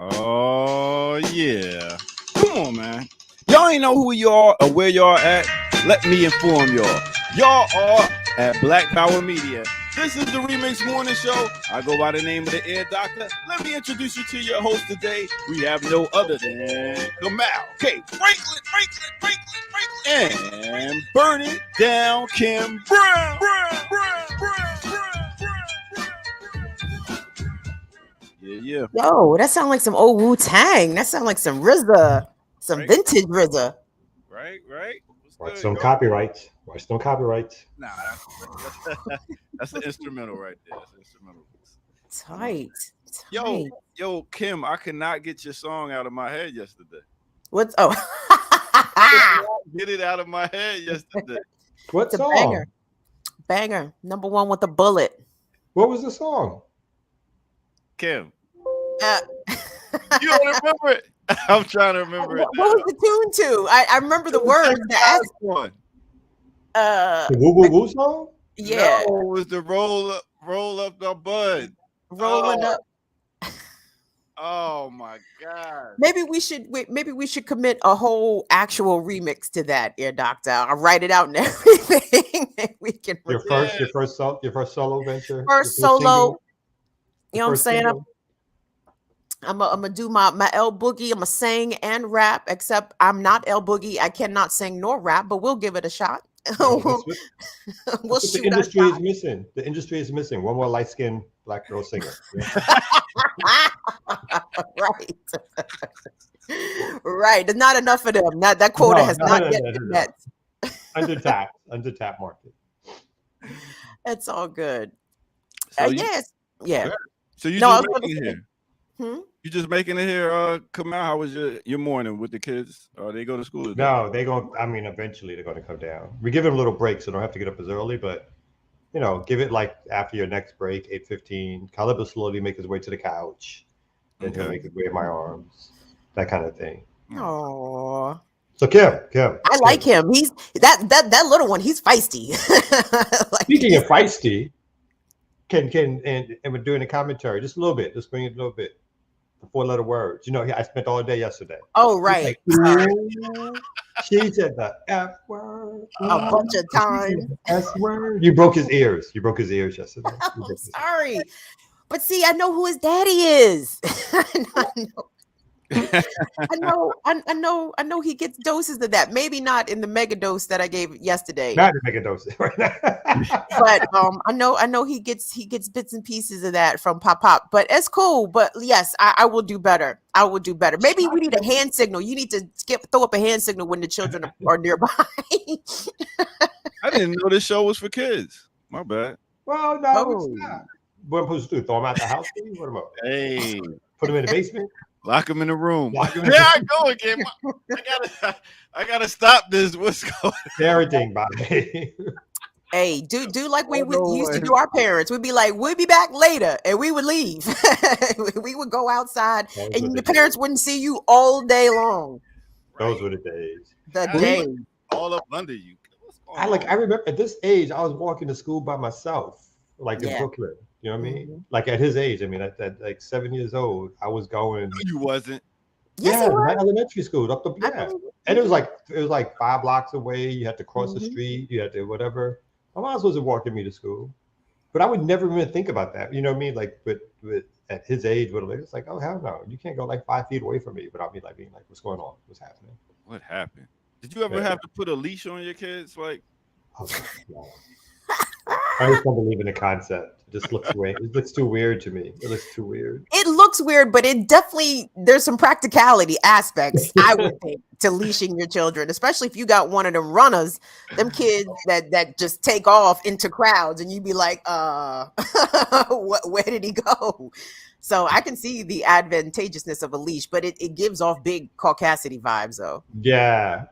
Oh, yeah. Come on, man. Y'all ain't know who you are or where y'all at? Let me inform y'all. Y'all are at Black Power Media. This is the Remix Morning Show. I go by the name of the Air Doctor. Let me introduce you to your host today. We have no other than Kamal K. Franklin, and Burning Down Kim Brown. Yeah. Yo, that sounds like some old Wu-Tang. That sounds like some RZA, some vintage RZA. Right. Watch some copyrights. Nah, that's the instrumental right there. That's the instrumental. Tight. Yo, Kim, I could not get your song out of my head yesterday. What's get it out of my head yesterday. What song? Banger. Number one with a bullet. What was the song? Kim. You don't remember it? I'm trying to remember it. What was the tune to? I remember the words. The one. The Woo Woo Woo song? Yeah. No, it was the roll up the bud. Rolling up. Oh my God. Maybe we should commit a whole actual remix to that, Air Doctor. I'll write it out and everything. We can your first solo venture. First solo. You know what I'm saying? I'm gonna do my L Boogie. I'm gonna sing and rap, except I'm not L Boogie. I cannot sing nor rap, but we'll give it a shot. We'll shoot. The industry is missing. The industry is missing one more light-skinned black girl singer. Right. There's not enough of them. That quota has not yet been met. Undertapped market. It's all good. So yes. Yeah. So you just making it here? You just making it here? Kamal, how was your morning with the kids? Or they go to school today? No, they go. I mean, eventually they're going to come down. We give them a little break, so they don't have to get up as early. But give it like after your next break, 8:15. Caleb will slowly make his way to the couch, then he'll make his way in my arms, that kind of thing. Oh. So Kim, I like him. He's that little one. He's feisty. Speaking of feisty, and we're doing a commentary just a little bit. Just bring it a little bit. The 4-letter words. I spent all day yesterday. Oh, right. She said the F word a bunch of times. S word. You broke his ears. Yesterday. I'm sorry. But see, I know who his daddy is. I know he gets doses of that. Maybe not in the mega dose that I gave yesterday. Not the mega dose, right? But I know he gets bits and pieces of that from Pop. But it's cool. But yes, I will do better. Maybe we need a hand signal. You need to throw up a hand signal when the children are nearby. I didn't know this show was for kids. My bad. Well, no, it's not. What am I supposed to do? Throw them out the house? What about? Hey, put them in the basement. Lock them in the room. I go again. I gotta stop this. What's going on? Parenting, Bobby. Hey, do like we used to do our parents. We'd be like, we'll be back later, and we would leave. We would go outside, and your parents wouldn't see you all day long. Those were the days. All up under you. I remember at this age, I was walking to school by myself, like in Brooklyn. You know what I mean? Mm-hmm. Like at his age, I mean, at like 7 years old, I was going. You wasn't. Yes, my elementary school up the and it was like 5 blocks away. You had to cross the street. You had to whatever. My mom wasn't walking me to school, but I would never even think about that. You know what I mean? Like, with at his age, it's like, oh hell no, you can't go like 5 feet away from me without me being like, what's going on? What's happening? What happened? Did you ever have to put a leash on your kids? Like, no. I just don't believe in the concept. It just looks weird. It looks too weird to me. It looks too weird. It looks weird, but there's some practicality aspects, I would think, to leashing your children, especially if you got one of them runners, them kids that just take off into crowds, and you be like, where did he go? So I can see the advantageousness of a leash, but it gives off big caucasity vibes, though. Yeah.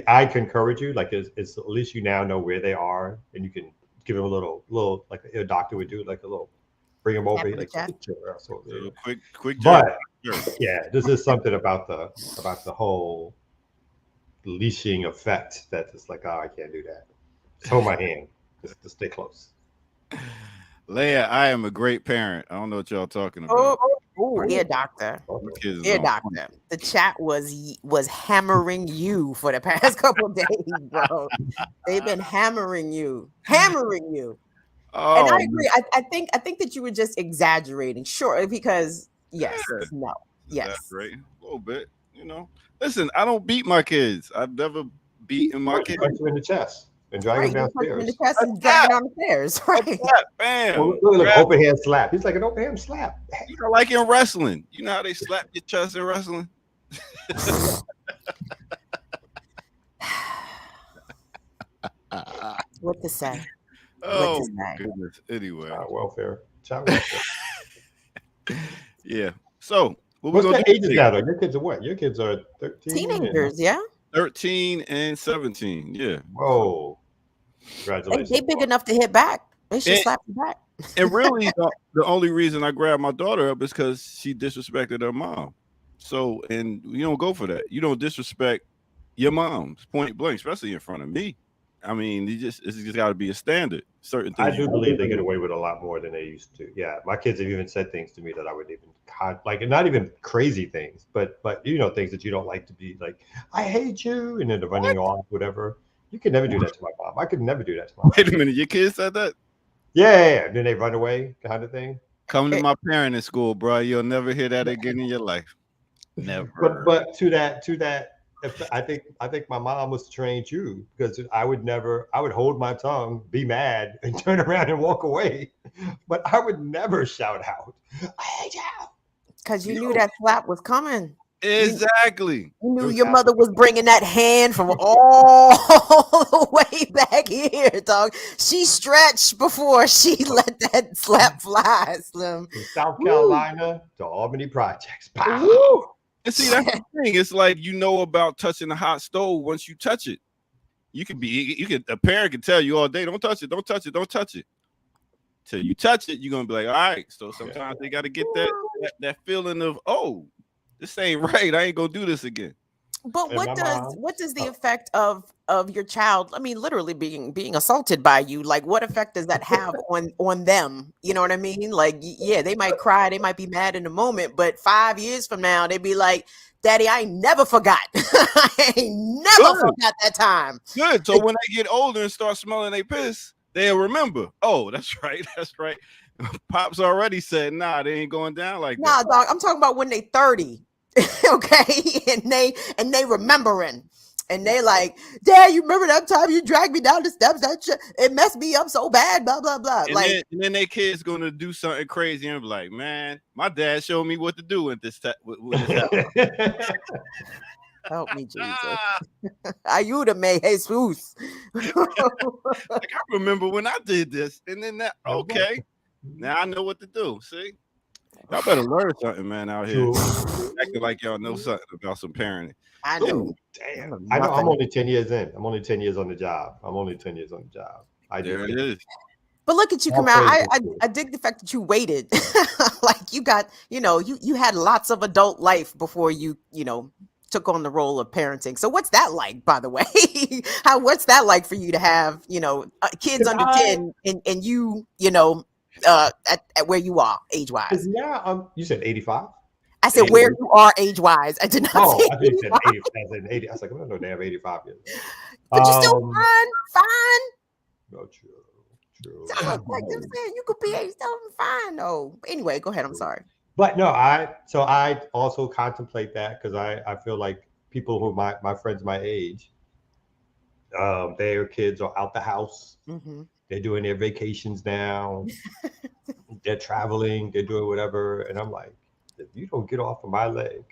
I concur with you. Like, it's at least you now know where they are, and you can give them a little like a doctor would do, like a little bring them over, like quick. But yeah, this is something about the whole leashing effect that it's like, oh, I can't do that. Just hold my hand. Just stay close. Leia, I am a great parent. I don't know what y'all talking about. Oh, ear doctor. My kids is Ear on point. doctor. The chat was hammering you for the past couple of days, bro. They've been hammering you. Hammering you. And I Oh, agree. I think that you were just exaggerating. Sure, because yes, yeah. no. Yes. Exaggerate a little bit, you know. Listen, I don't beat my kids. I've never beaten my Right, kids. punch him in the chest and drag Right. him You punch him in the downstairs. chest A and drag tap, him down the stairs. a Right. tap, bam. Look, Grab, open hand slap. He's like an open hand slap. you know, like in wrestling. You know how they slap your chest in wrestling? What to say? Oh to my say? goodness. Anyway, Child welfare. Child welfare. yeah. So what we What's gonna their do ages today? now, though? Your kids are what? Your kids are 13 and Teenagers, yeah. 13 and 17. Yeah. whoa. They Congratulations. big enough to hit back. They should And, slap you back. and really, the only reason I grabbed my daughter up is because she disrespected her mom. So, and you don't go for that. You don't disrespect your mom's point blank, especially in front of me. I mean, it's just got to be a standard. Certain I things. do believe they get away with a lot more than they used to. Yeah, my kids have even said things to me that I would even like, not even crazy things, but you know, things that you don't like to be like, I hate you, and then they're running off, whatever. You could never do that to my mom. I could never do that to my mom. Wait a minute, your kids said that? Yeah. And then they run away, kind of thing. Come to my parenting school, bro. You'll never hear that again in your life. Never. But to that, if I think my mom was trained you, because I would hold my tongue, be mad, and turn around and walk away. But I would never shout out, I hate you. Because you knew that slap was coming. Exactly. You knew your mother was bringing that hand from all the way back here, dog. She stretched before she let that slap fly, Slim. From South Carolina to Albany Projects. Pow. Woo. And see, that's the thing. It's like you know about touching the hot stove once you touch it. A parent can tell you all day, don't touch it, don't touch it, don't touch it. Till you touch it, you're gonna be like, all right. So sometimes they gotta get that feeling of, oh, this ain't right. I ain't gonna do this again. But And what does the effect of your child, I mean, literally being assaulted by you, like what effect does that have on them? You know what I mean? Like, yeah, they might cry, they might be mad in the moment, but 5 years from now, they'd be like, Daddy, I ain't never forgot. I ain't never forgot that time. Good. So when they get older and start smelling their piss, they'll remember. Oh, that's right. That's right. Pops already said, nah, they ain't going down like that. Nah, dog, I'm talking about when they 30. Okay, and they remembering, and they like, Dad, you remember that time you dragged me down the steps? It messed me up so bad, blah blah blah. And then their kid's gonna do something crazy and be like, man, my dad showed me what to do with this. Help me, Jesus. Ayuda me, Jesus. Like, I remember when I did this, and then that. Okay, now I know what to do. See. Y'all better learn something, man, out here. Acting like y'all know something about some parenting. I know. Ooh, damn. I know. I'm only 10 years in. I'm only 10 years on the job. There it is. But look at you, Kamal. I dig the fact that you waited. Like you got, you had lots of adult life before you took on the role of parenting. So what's that like, by the way? What's that like for you to have, kids under 10 and you at where you are age-wise? Yeah, you said 85? I said 80. where you are age-wise. I did not say I thought you 85. said 80. I said 80. I was like, I don't know, they have 85 years. But you're still fine. No, true. Like I'm saying, you could be still fine though. Anyway, go ahead. I'm sorry. But no, I also contemplate that because I feel like people who my friends my age, their kids are out the house. Mm-hmm. They're doing their vacations now. They're traveling. They're doing whatever, and I'm like, if you don't get off of my leg,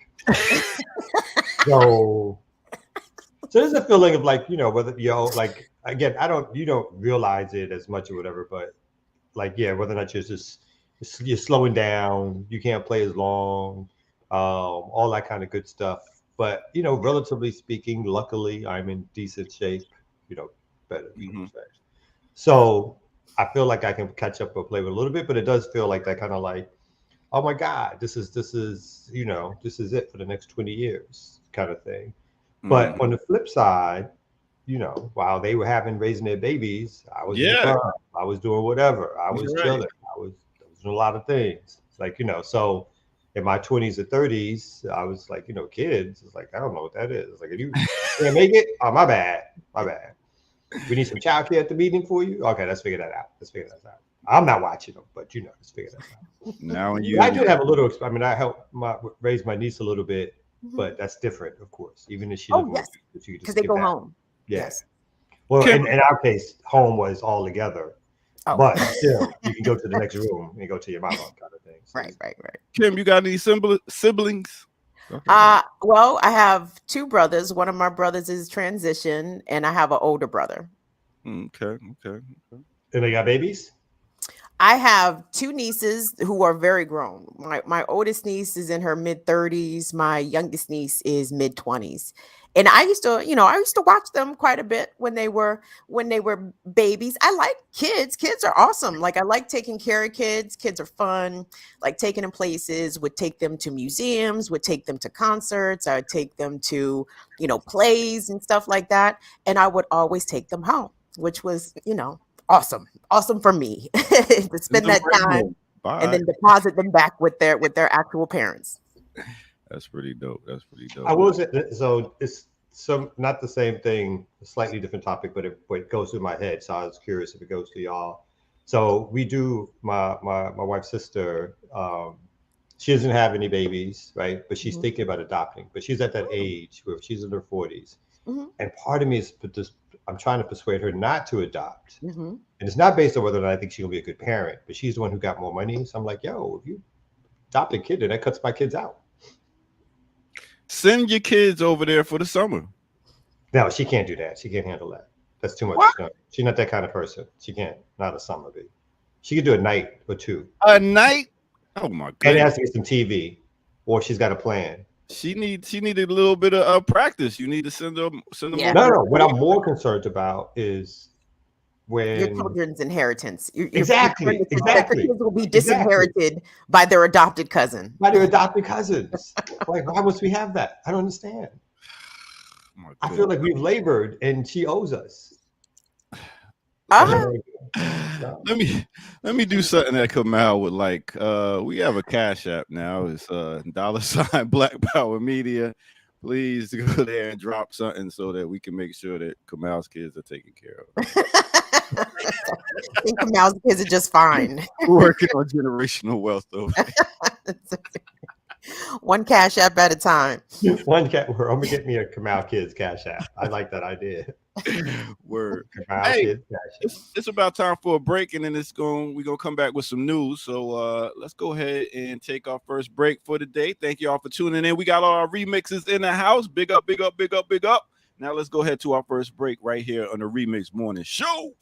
so there's a feeling of like whether like again you don't realize it as much or whatever, but like whether or not you're slowing down, you can't play as long, all that kind of good stuff. But relatively speaking, luckily I'm in decent shape. Better. Mm-hmm. So I feel like I can catch up or play with a little bit, but it does feel like that kind of like, oh my God, this is it for the next 20 years kind of thing. Mm-hmm. But on the flip side, while they were raising their babies, I was in the club, I was doing whatever, I was chilling, I was doing a lot of things. It's like, so in my 20s and 30s, I was like, kids. It's like, I don't know what that is. It's like, if you can't make it, oh, my bad. My bad. We need some childcare at the meeting for you. Okay, let's figure that out. I'm not watching them, but let's figure that out. Now I did have a little. I mean, I helped raise my niece a little bit, Mhm. but that's different, of course. Even if she Oh, doesn't yes. want to, Because they go home. Yeah. Yes. Well, Kim- in our case, home was all together. Oh. But still, you can go to the next room and go to your mama kind of thing. So Right. Kim, you got any siblings? Okay. Well, I have two brothers. One of my brothers is transition, and I have an older brother. Okay. And they got babies? I have two nieces who are very grown. My oldest niece is in her mid-30s. My youngest niece is mid-20s. And I used to watch them quite a bit when they were babies. I like kids. Kids are awesome. Like, I like taking care of kids. Kids are fun. Like, taking them places, would take them to museums, would take them to concerts, I would take them to, plays and stuff like that. And I would always take them home, which was, awesome for me to spend that time and then deposit them back with their actual parents. That's pretty dope. I will say, so it's not the same thing, a slightly different topic, but it goes through my head. So I was curious if it goes to y'all. So we do, my wife's sister, she doesn't have any babies, right? But she's thinking about adopting, but she's at that age where she's in her 40s. Mm-hmm. And part of me is just, I'm trying to persuade her not to adopt. Mm-hmm. And it's not based on whether or not I think she'll be a good parent, but she's the one who got more money. So I'm like, if you adopt a kid, then that cuts my kids out. Send your kids over there for the summer. No, she can't do that. She can't handle that. That's too much. No, she's not that kind of person. She can't. Not a summer, baby. She could do a night or two. A night? Oh my god! And it has to be some TV, or she's got a plan. She needed a little bit of practice. You need to send them. Yeah. No. What I'm more concerned about is when your children's inheritance. Exactly. The kids will be disinherited by their adopted cousin. By their adopted cousins. Like, why must we have that? I don't understand. I feel like we've labored and she owes us. Let me do something that Kamal would like. We have a Cash App now. It's $ Black Power Media. Please go there and drop something so that we can make sure that Kamal's kids are taken care of. I think Kamal's kids are just fine. We're working on generational wealth over there. One Cash App at a time. I'm gonna get me a Kamal Kids Cash App. I like that idea. Word. Hey, it's about time for a break, and then we're gonna come back with some news. So let's go ahead and take our first break for the day. Thank you all for tuning in. We got all our remixes in the house. Big up. Now let's go ahead to our first break right here on the Remix Morning Show.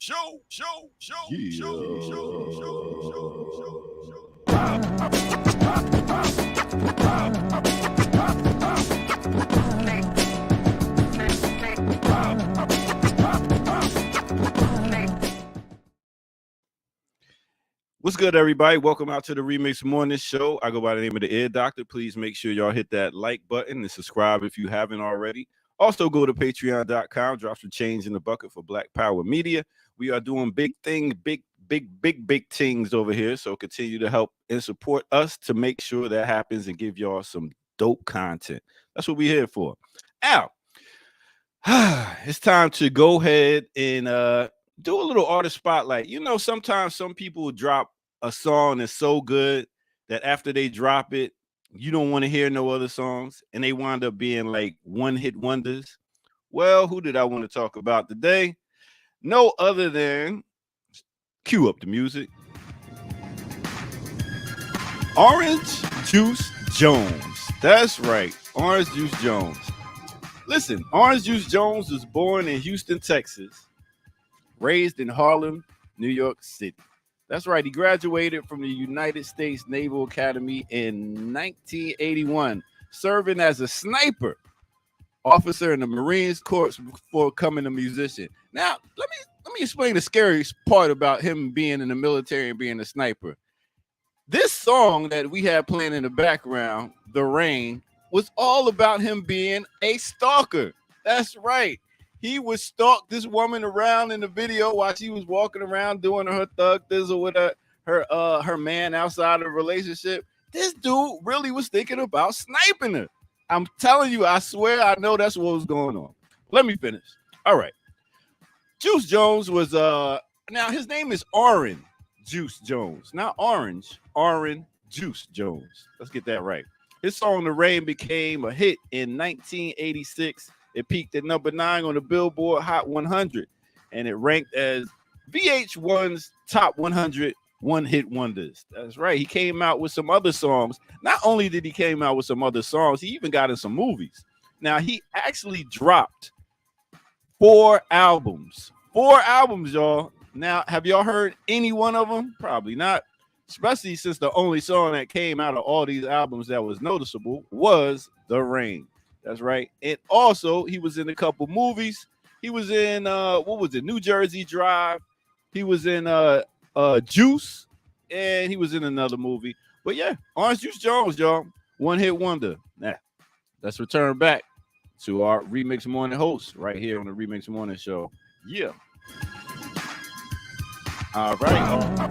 What's good, everybody? Welcome out to the Remix Morning Show. I go by the name of the Ear Doctor. Please make sure y'all hit that like button and subscribe if you haven't already. Also, go to patreon.com, drop some change in the bucket for Black Power Media. We are doing big things over here. So continue to help and support us to make sure that happens and give y'all some dope content. That's what we're here for. Now, it's time to go ahead and do a little artist spotlight. Sometimes some people drop a song that's so good that after they drop it, you don't want to hear no other songs, and they wind up being like one-hit wonders. Well, who did I want to talk about today? No other than, cue up the music, Orange Juice Jones. That's right, Orange Juice Jones. Listen, Orange Juice Jones was born in Houston, Texas, raised in Harlem, New York City. That's right. He graduated from the United States Naval Academy in 1981, serving as a sniper officer in the Marines Corps before becoming a musician. Now, let me explain the scariest part about him being in the military and being a sniper. This song that we have playing in the background, The Rain, was all about him being a stalker. That's right. He would stalk this woman around in the video while she was walking around doing her thug thizzle with her man outside of a relationship. this dude really was thinking about sniping her. I'm telling you, I swear I know that's what was going on. Let me finish. All right. Juice Jones was now his name is Oren Juice Jones, not Orange. Oren Juice Jones. Let's get that right. His song "The Rain" became a hit in 1986. It peaked at number 9 on the Billboard Hot 100, and it ranked as VH1's top 100 one-hit wonders. That's right. He came out with some other songs. Not only did he came out with some other songs, he even got in some movies. Now, he actually dropped 4 albums. 4 albums, y'all. Now, have y'all heard any one of them? Probably not. Especially since the only song that came out of all these albums that was noticeable was "The Rain." That's right. And also, he was in a couple movies. He was in what was it? New Jersey Drive. He was in Juice, and he was in another movie. But yeah, Orange Juice Jones, y'all, one-hit wonder. Now, let's return back to our Remix Morning host right here on the Remix Morning Show. Yeah. All right.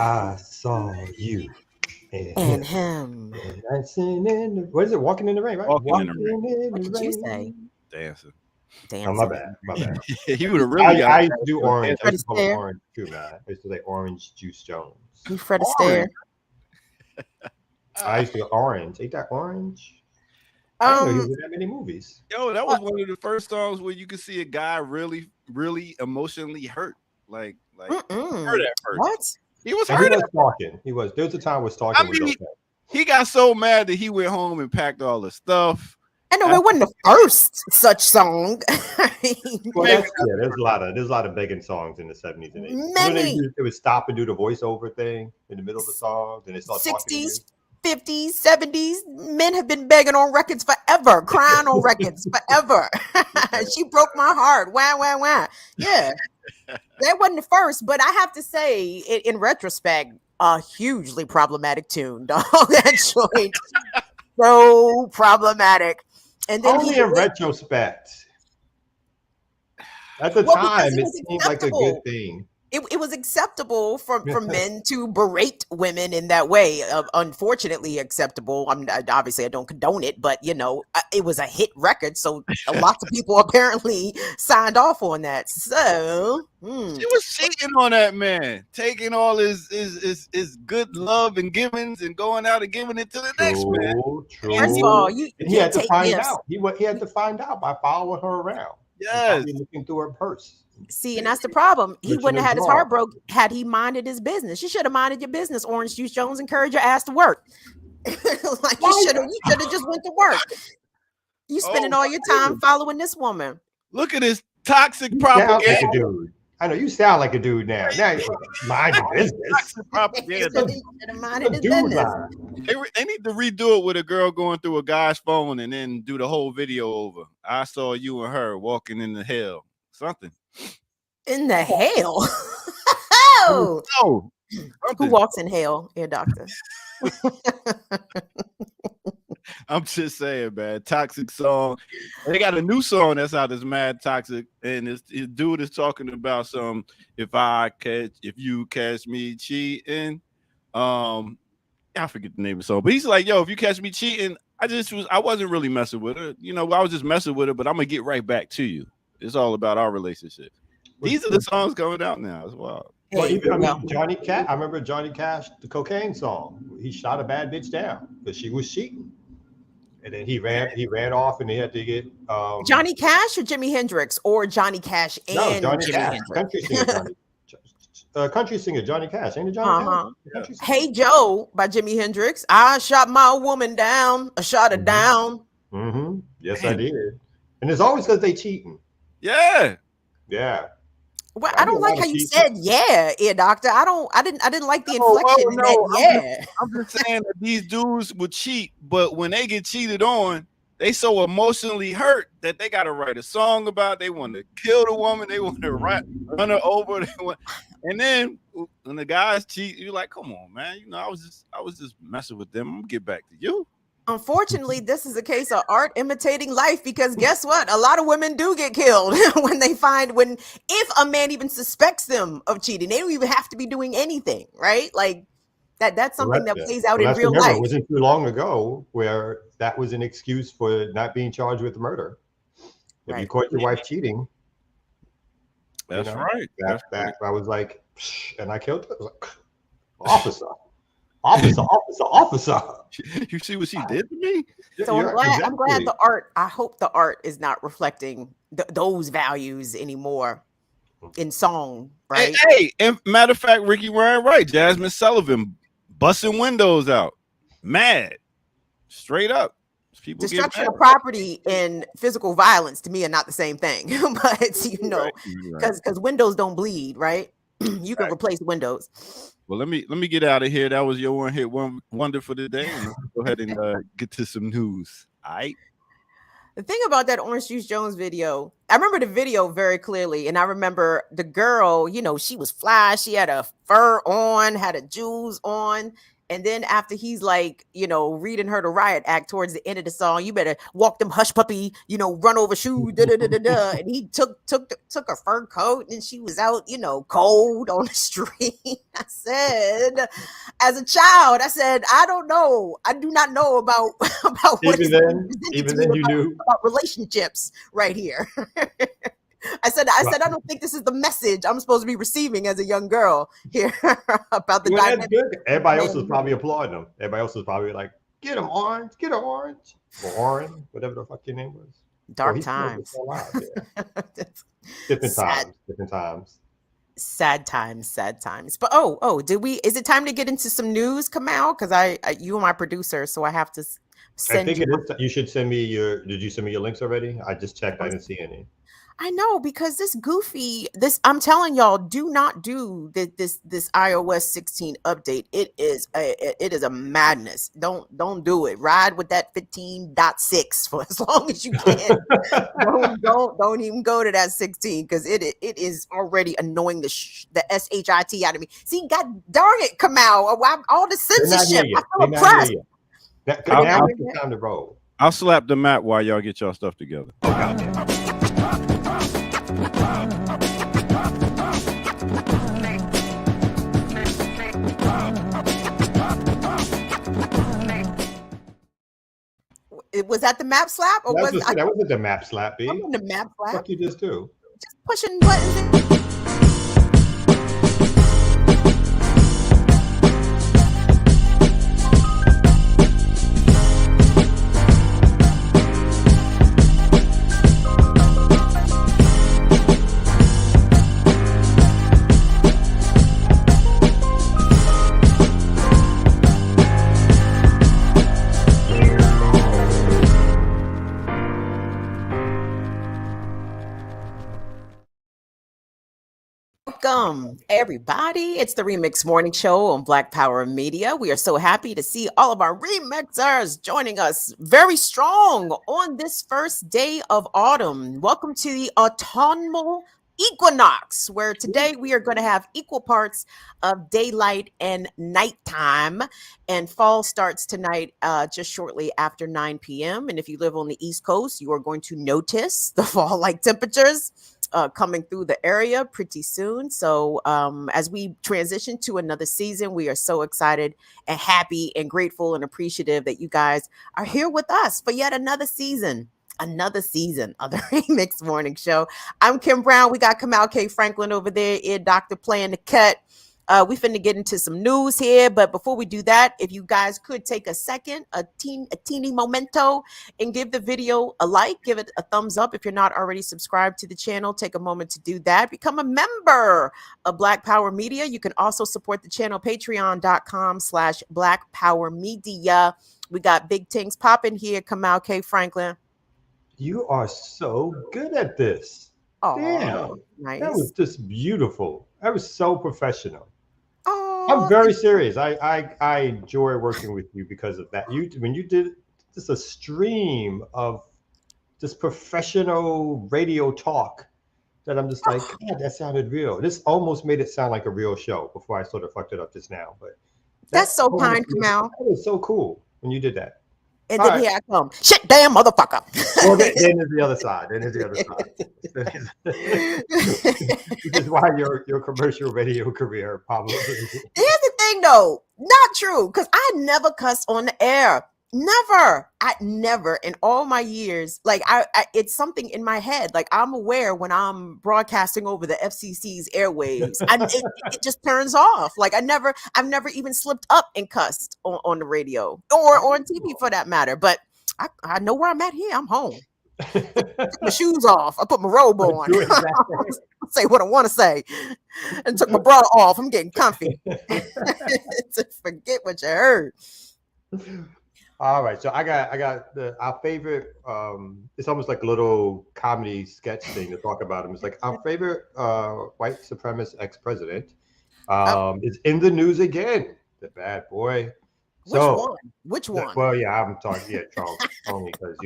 I saw you And him. dancing in the, what is it? Walking in the rain, right? Walking in the rain. What did you say? Dancing. Oh, my bad. My bad. He would have really. I used to do orange. I Fred used to call it Astaire. orange too, man. I used to say Orange Juice Jones. You Fred Astaire. I used to go orange. Ain't that orange? I didn't know he was in that many movies. Yo, that was one of the first songs where you could see a guy really, really emotionally hurt. Like hurt at first. What? He was And he hurt. was talking. He was. There was a time was talking. I mean, he got so mad that he went home and packed all the stuff. I know it wasn't the first such song. I mean, Well, there's a lot of begging songs in the 70s and 80s. Many. It would stop and do the voiceover thing in the middle of the song, then they start talking to you. 60s, 50s, 70s, men have been begging on records forever, crying on records forever. She broke my heart. Wah, wah, wah. Yeah. That wasn't the first, but I have to say, in retrospect, a hugely problematic tune, dog. That joint. So problematic. And then Only in retrospect. At the time, it seemed like a good thing. It was acceptable for men to berate women in that way. Unfortunately, acceptable. Obviously, I don't condone it, but you know, it was a hit record, so lots of people apparently signed off on that. So she was cheating on that man, taking all his good love and givings and going out and giving it to the next man. True. First of all, he had to find out. He had to find out by following her around. Yes, looking through her purse. See, and that's the problem. He wouldn't have had his heart broke had he minded his business. You should have minded your business, Orange Juice Jones. Encourage your ass to work. Like you should have just went to work. You spending all your time following this woman. Look at this toxic propaganda. Like a dude. I know you sound like a dude now. Now you mind your business. Toxic propaganda. Minded his business. They need to redo it with a girl going through a guy's phone and then do the whole video over. I saw you and her walking in the hell. Something. In the hell? Oh, no. Who walks in hell, ear doctor? I'm just saying, man. Toxic song. They got a new song that's out that's mad toxic, and this dude is talking about some. If you catch me cheating, I forget the name of the song, but he's like, yo, if you catch me cheating, I wasn't really messing with her. You know, I was just messing with her, but I'm gonna get right back to you. It's all about our relationship. These are the songs coming out now as well. Well, even Johnny Cash. I remember Johnny Cash, the cocaine song. He shot a bad bitch down because she was cheating, and then he ran off, and he had to get Johnny Cash or Jimi Hendrix or Johnny Cash and Johnny Jimi Cash, Hendrix. country singer Johnny Cash. Ain't it Johnny Cash? Hey Joe by Jimi Hendrix. I shot my woman down. I shot her down. Mm-hmm. Yes, I did. And it's always because they cheating. Yeah. Well, I don't like how you said ear doctor. I didn't like the inflection in that. I'm just saying that these dudes would cheat, but when they get cheated on, they so emotionally hurt that they gotta write a song about it. They want to kill the woman, they want to run her over. And then when the guys cheat, you're like, come on, man. You know, I was just messing with them. I'm gonna get back to you. Unfortunately, this is a case of art imitating life, because guess what? A lot of women do get killed if a man even suspects them of cheating. They don't even have to be doing anything, right? Like that's something that plays out in real life. It wasn't too long ago where that was an excuse for not being charged with murder. If you caught your wife cheating, that's right. I was like, and I killed her. I was like, officer. You see what she did to me? So I'm glad the art. I hope the art is not reflecting those values anymore in song, right? Hey, and matter of fact, Ricky Ryan, right? Jasmine Sullivan busting windows out, mad, straight up. People destruction of property and physical violence to me are not the same thing, but because windows don't bleed, right? You can replace windows. Well, let me get out of here. That was your one hit wonder for the day. And go ahead and get to some news. All right. The thing about that Orange Juice Jones video, I remember the video very clearly, and I remember the girl. She was fly. She had a fur on, had a jewels on. And then after he's like, reading her the riot act towards the end of the song, you better walk them hush puppy, run over shoes, and he took a fur coat, and she was out, cold on the street. I said, as a child, I don't know. I do not know about what even then you knew about relationships right here. I said, I don't think this is the message I'm supposed to be receiving as a young girl here about the dynamic. Everybody else was probably applauding them. Everybody else was probably like, get him orange, or Oren, whatever the fuck your name was. Dark times. Different times. Sad times. But is it time to get into some news, Kamal? Because you are my producer, so I have to send you should send me did you send me your links already? I just checked, I didn't see any. I know, because I'm telling y'all, do not do this iOS 16 update. It is a madness. Don't do it. Ride with that 15.6 for as long as you can. don't even go to that 16, because it is already annoying the shit out of me. See, God darn it, Kamal, all the censorship. I feel oppressed. Now it's time to roll. I'll slap the map while y'all get y'all stuff together. Was that the map slap, or that wasn't the map slap, B? Wasn't the map slap? What you just do? Just pushing buttons. Welcome, everybody. It's the Remix Morning Show on Black Power Media. We are so happy to see all of our remixers joining us very strong on this first day of autumn. Welcome to the autumnal equinox, where today we are going to have equal parts of daylight and nighttime, and fall starts tonight just shortly after 9 p.m. And if you live on the East Coast, you are going to notice the fall-like temperatures coming through the area pretty soon. So as we transition to another season, we are so excited and happy and grateful and appreciative that you guys are here with us for yet another season of the Remix Morning Show. I'm Kim Brown. We got Kamal K. Franklin over there, Ear Doctor playing the cut. We finna get into some news here, but before we do that, if you guys could take a second, a teeny momento, and give the video a like, give it a thumbs up. If you're not already subscribed to the channel, take a moment to do that. Become a member of Black Power Media. You can also support the channel, patreon.com/Black Power Media. We got big things popping here. Kamal K. Franklin. You are so good at this. Oh, damn. Nice. That was just beautiful. That was so professional. Oh, I'm very serious. I enjoy working with you because of that. When you did just a stream of just professional radio talk, that I'm just like, God, that sounded real. This almost made it sound like a real show before I sort of fucked it up just now. But that's so kind, Kamal. That was so cool when you did that. And All then right. here I come. Shit, damn motherfucker. Well, then there's the other side. Then there's the other side. This is why your commercial radio career probably. Here's the thing, though, not true, because I never cussed on the air. Never. I never in all my years. Like I it's something in my head. Like I'm aware when I'm broadcasting over the FCC's airwaves, it just turns off. Like I've never even slipped up and cussed on the radio or on TV for that matter. But I know where I'm at here. I'm home. Took my shoes off. I put my robe on. Say what I want to say, and took my bra off. I'm getting comfy. To forget what you heard. All right, so I got our favorite. It's almost like a little comedy sketch thing to talk about him. It's like our favorite white supremacist ex-president is in the news again. The bad boy. Which one? Well, yeah, I'm talking Trump only because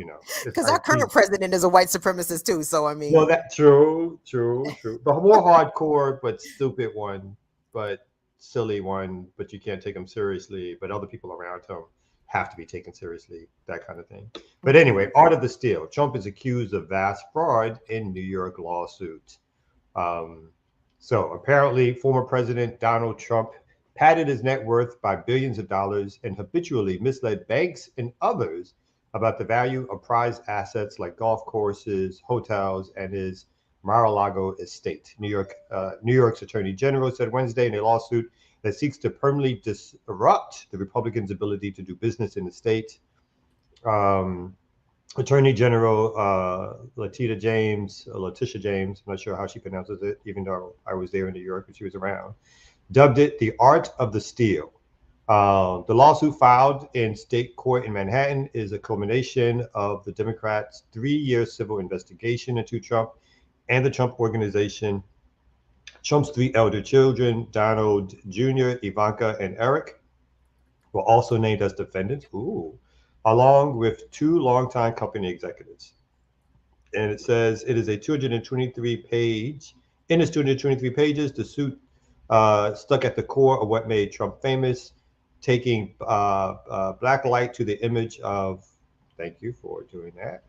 because our current president is a white supremacist too. So I mean, well, that's true. The more hardcore but stupid one, but silly one, but you can't take him seriously. But other people around him have to be taken seriously, that kind of thing. But anyway, Art of the Steal. Trump is accused of vast fraud in New York lawsuit. So apparently, former President Donald Trump padded his net worth by billions of dollars and habitually misled banks and others about the value of prized assets like golf courses, hotels, and his Mar-a-Lago estate. New York's Attorney General said Wednesday in a lawsuit that seeks to permanently disrupt the Republicans' ability to do business in the state. Attorney General Letitia James, I'm not sure how she pronounces it, even though I was there in New York and she was around, dubbed it the art of the steal. The lawsuit filed in state court in Manhattan is a culmination of the Democrats' 3-year civil investigation into Trump and the Trump Organization. Trump's 3 elder children, Donald Jr., Ivanka, and Eric, were also named as defendants, along with 2 longtime company executives. And it says it is a 223 page. In its 223 pages, the suit stuck at the core of what made Trump famous, taking black light to the image of, thank you for doing that,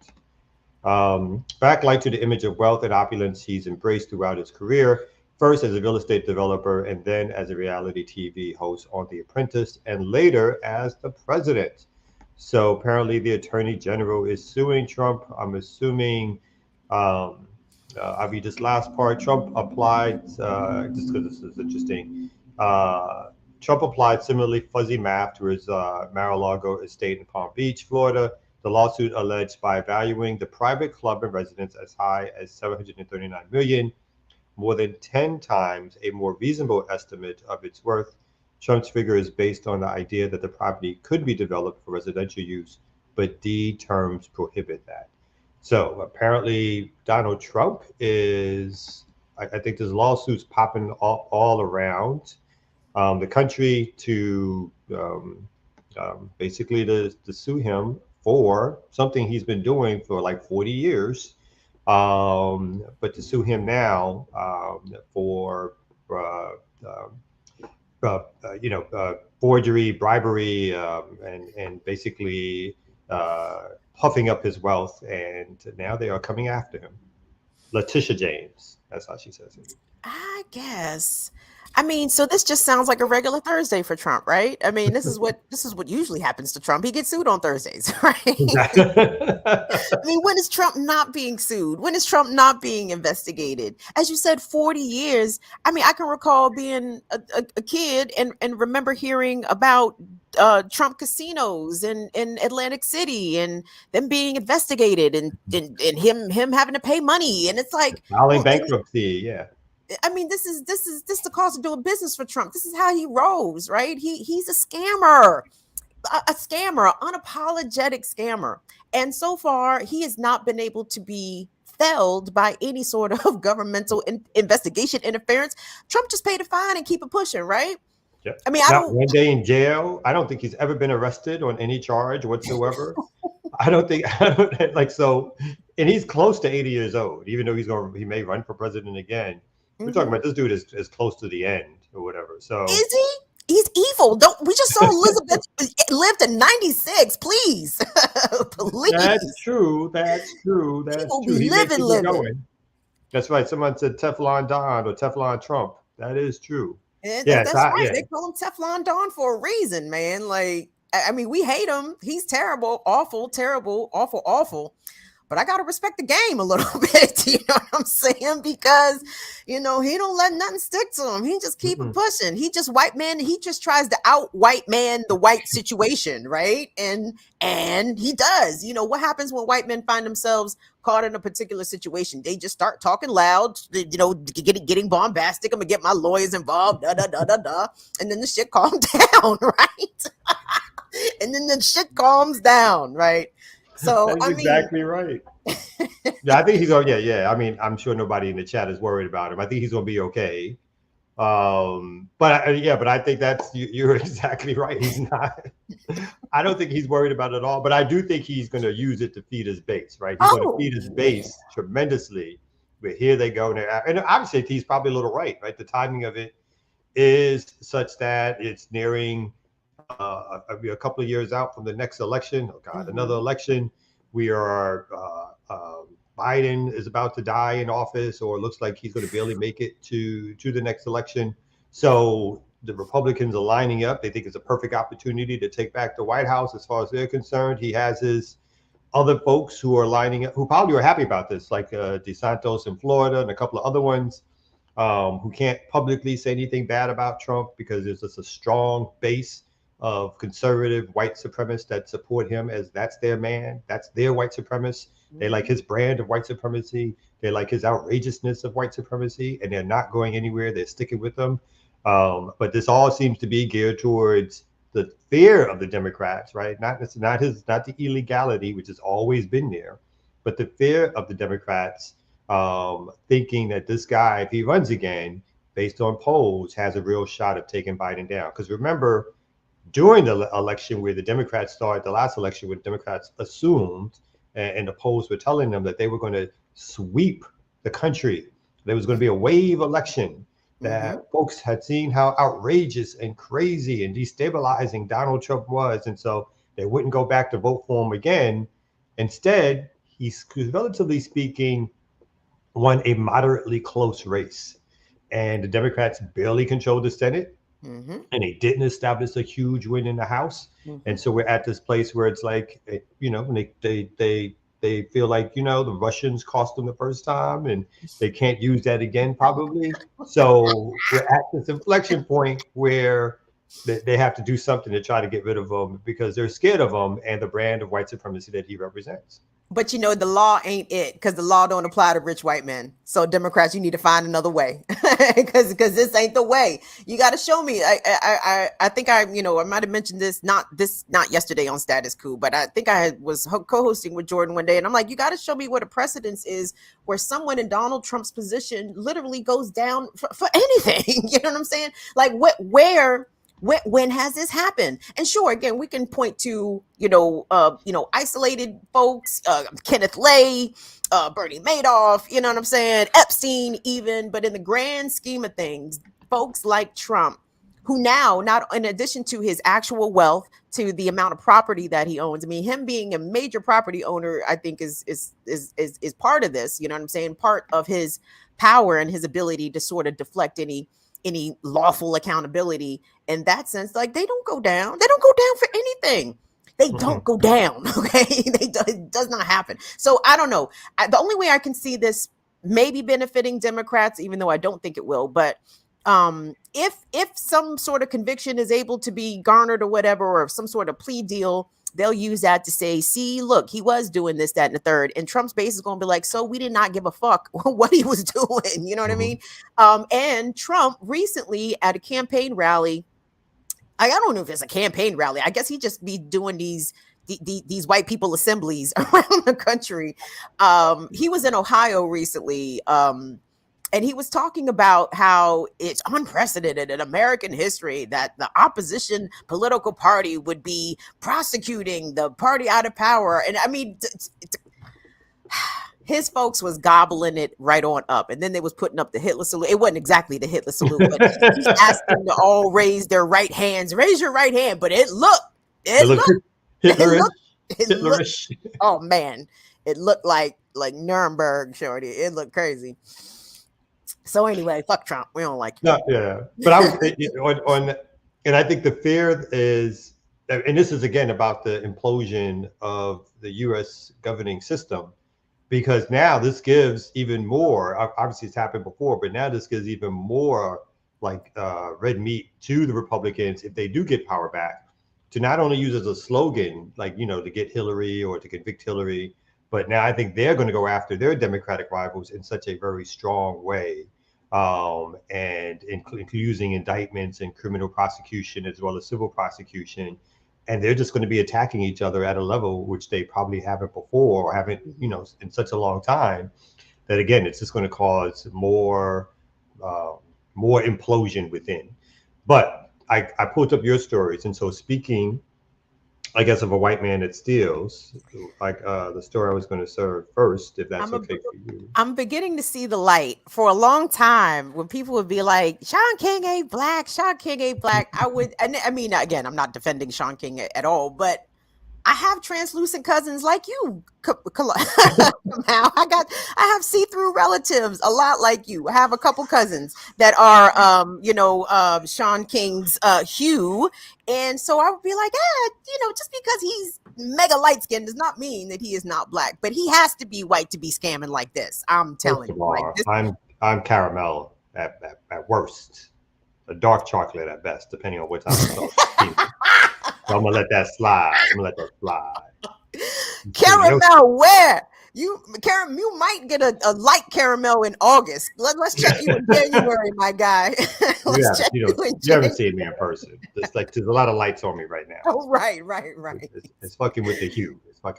backlight to the image of wealth and opulence he's embraced throughout his career, first as a real estate developer and then as a reality TV host on The Apprentice, and later as the president. So apparently the Attorney General is suing Trump. I'm assuming, I mean, this last part, Trump applied, just because this is interesting, Trump applied similarly fuzzy math to his Mar-a-Lago estate in Palm Beach, Florida. The lawsuit alleged by valuing the private club and residence as high as $739 million, more than 10 times a more reasonable estimate of its worth. Trump's figure is based on the idea that the property could be developed for residential use, but deed terms prohibit that. So apparently Donald Trump is, I think there's lawsuits popping all around the country to basically to sue him for something he's been doing for like 40 years. But to sue him now for forgery, bribery, and basically puffing up his wealth, and now they are coming after him. Letitia James, that's how she says it. I guess. I mean, so this just sounds like a regular Thursday for Trump, right? I mean, this is what usually happens to Trump. He gets sued on Thursdays, right? I mean, when is Trump not being sued? When is Trump not being investigated? As you said, 40 years. I mean, I can recall being a kid and remember hearing about Trump casinos in Atlantic City and them being investigated and him having to pay money. And it's like filing bankruptcy, yeah. I mean, this is the cost of doing business for Trump. This is how he rose, right? He's a scammer, an unapologetic scammer. And so far, he has not been able to be felled by any sort of governmental investigation interference. Trump just paid a fine and keep it pushing, right? Yep. I mean, one day in jail. I don't think he's ever been arrested on any charge whatsoever. I don't like so, and he's close to 80 years old, even though he may run for president again. We're talking about this dude is close to the end or whatever. So is he? He's evil. Don't we just saw Elizabeth lived to 96? Please, please. That's true. That's true. That's People true. be He makes living. it going. That's right. Someone said Teflon Don or Teflon Trump. That is true. And Yes, that's right. yeah. They call him Teflon Don for a reason, man. Like, I mean, we hate him. He's terrible, awful, terrible, awful, awful. But I gotta respect the game a little bit. You know what I'm saying? Because he don't let nothing stick to him. He just keep it pushing. He just white man. He just tries to out white man the white situation, right? And he does. You know what happens when white men find themselves caught in a particular situation? They just start talking loud. Getting bombastic. I'm gonna get my lawyers involved. Da da da da da. And then the shit calms down, right? And then the shit calms down, right? So that's exactly right. Yeah, I think he's on. Yeah. I mean, I'm sure nobody in the chat is worried about him. I think he's gonna be okay. But I think you're exactly right. He's not. I don't think he's worried about it at all. But I do think he's going to use it to feed his base. Right? He's going to feed his base tremendously. But here they go now, and obviously he's probably a little right. Right? The timing of it is such that it's nearing a couple of years out from the next election. Oh God, another election. We are. Biden is about to die in office, or it looks like he's going to barely make it to the next election. So the Republicans are lining up. They think it's a perfect opportunity to take back the White House. As far as they're concerned, he has his other folks who are lining up, who probably are happy about this, like DeSantis in Florida and a couple of other ones who can't publicly say anything bad about Trump because there's just a strong base of conservative white supremacists that support him, as that's their man, that's their white supremacist. They like his brand of white supremacy. They like his outrageousness of white supremacy, and they're not going anywhere. They're sticking with them. But this all seems to be geared towards the fear of the Democrats, right? Not the illegality, which has always been there, but the fear of the Democrats, thinking that this guy, if he runs again, based on polls, has a real shot of taking Biden down. Because remember, during the election where the Democrats started, the last election where the Democrats assumed, and the polls were telling them that they were going to sweep the country. There was going to be a wave election, that folks had seen how outrageous and crazy and destabilizing Donald Trump was. And so they wouldn't go back to vote for him again. Instead, he's, relatively speaking, won a moderately close race. And the Democrats barely controlled the Senate. And they didn't establish a huge win in the House. And so we're at this place where it's like, they feel like, the Russians cost them the first time and they can't use that again, probably. So we're at this inflection point where they have to do something to try to get rid of him because they're scared of him and the brand of white supremacy that he represents. But the law ain't it, because the law don't apply to rich white men. So Democrats, you need to find another way, because this ain't the way. You got to show me. I think I might have mentioned this not yesterday on Status Coup, but I think I was co-hosting with Jordan one day, and I'm like, you got to show me what a precedence is where someone in Donald Trump's position literally goes down for anything. You know what I'm saying? Like when has this happened? And sure, again, we can point to, isolated folks, Kenneth Lay, Bernie Madoff, you know what I'm saying? Epstein even, but in the grand scheme of things, folks like Trump, who now, not in addition to his actual wealth, to the amount of property that he owns. I mean, him being a major property owner, I think is part of this, you know what I'm saying? Part of his power and his ability to sort of deflect any lawful accountability in that sense. Like, they don't go down for anything. They don't go down. Okay. It does not happen. So I don't know. The only way I can see this maybe benefiting Democrats, even though I don't think it will, but if some sort of conviction is able to be garnered or whatever, or some sort of plea deal, they'll use that to say, see, look, he was doing this, that, and the third. And Trump's base is going to be like, so we did not give a fuck what he was doing. You know what I mean? And Trump recently at a campaign rally, I don't know if it's a campaign rally. I guess he just be doing these white people assemblies around the country. He was in Ohio recently. And he was talking about how it's unprecedented in American history that the opposition political party would be prosecuting the party out of power. And I mean, his folks was gobbling it right on up, and then they was putting up the Hitler salute. It wasn't exactly the Hitler salute, but he asked them to all raise their right hands. Raise your right hand, but it looked Hitlerish. it looked, oh man, it looked like Nuremberg, shorty. It looked crazy. So anyway, fuck Trump. We don't like him. No, yeah, but I was on, and I think the fear is, and this is again about the implosion of the U.S. governing system. Because now this gives even more, obviously it's happened before, but now this gives even more like red meat to the Republicans if they do get power back, to not only use as a slogan, like, you know, to get Hillary or to convict Hillary, but now I think they're going to go after their Democratic rivals in such a very strong way, and using indictments and criminal prosecution as well as civil prosecution. And they're just going to be attacking each other at a level which they probably haven't before or haven't, you know, in such a long time, that again, it's just going to cause more implosion within. But I pulled up your stories, and so speaking, I guess, of a white man that steals, like the story I was going to serve first, if that's okay for you. I'm beginning to see the light. For a long time, when people would be like, Sean King ain't black, Sean King ain't black, I mean, again, I'm not defending Sean King at all, but I have translucent cousins like you. I have see-through relatives a lot like you. I have a couple cousins that are Sean King's hue. And so I would be like, just because he's mega light skinned does not mean that he is not black, but he has to be white to be scamming like this. I'm telling you. Like this. I'm caramel at worst, a dark chocolate at best, depending on what time So I'm gonna let that slide. Caramel, where? You might get a light caramel in August. Let's check you in January, my guy. You haven't seen me in person. It's like there's a lot of lights on me right now. Oh, right. It's fucking with the hue. Right.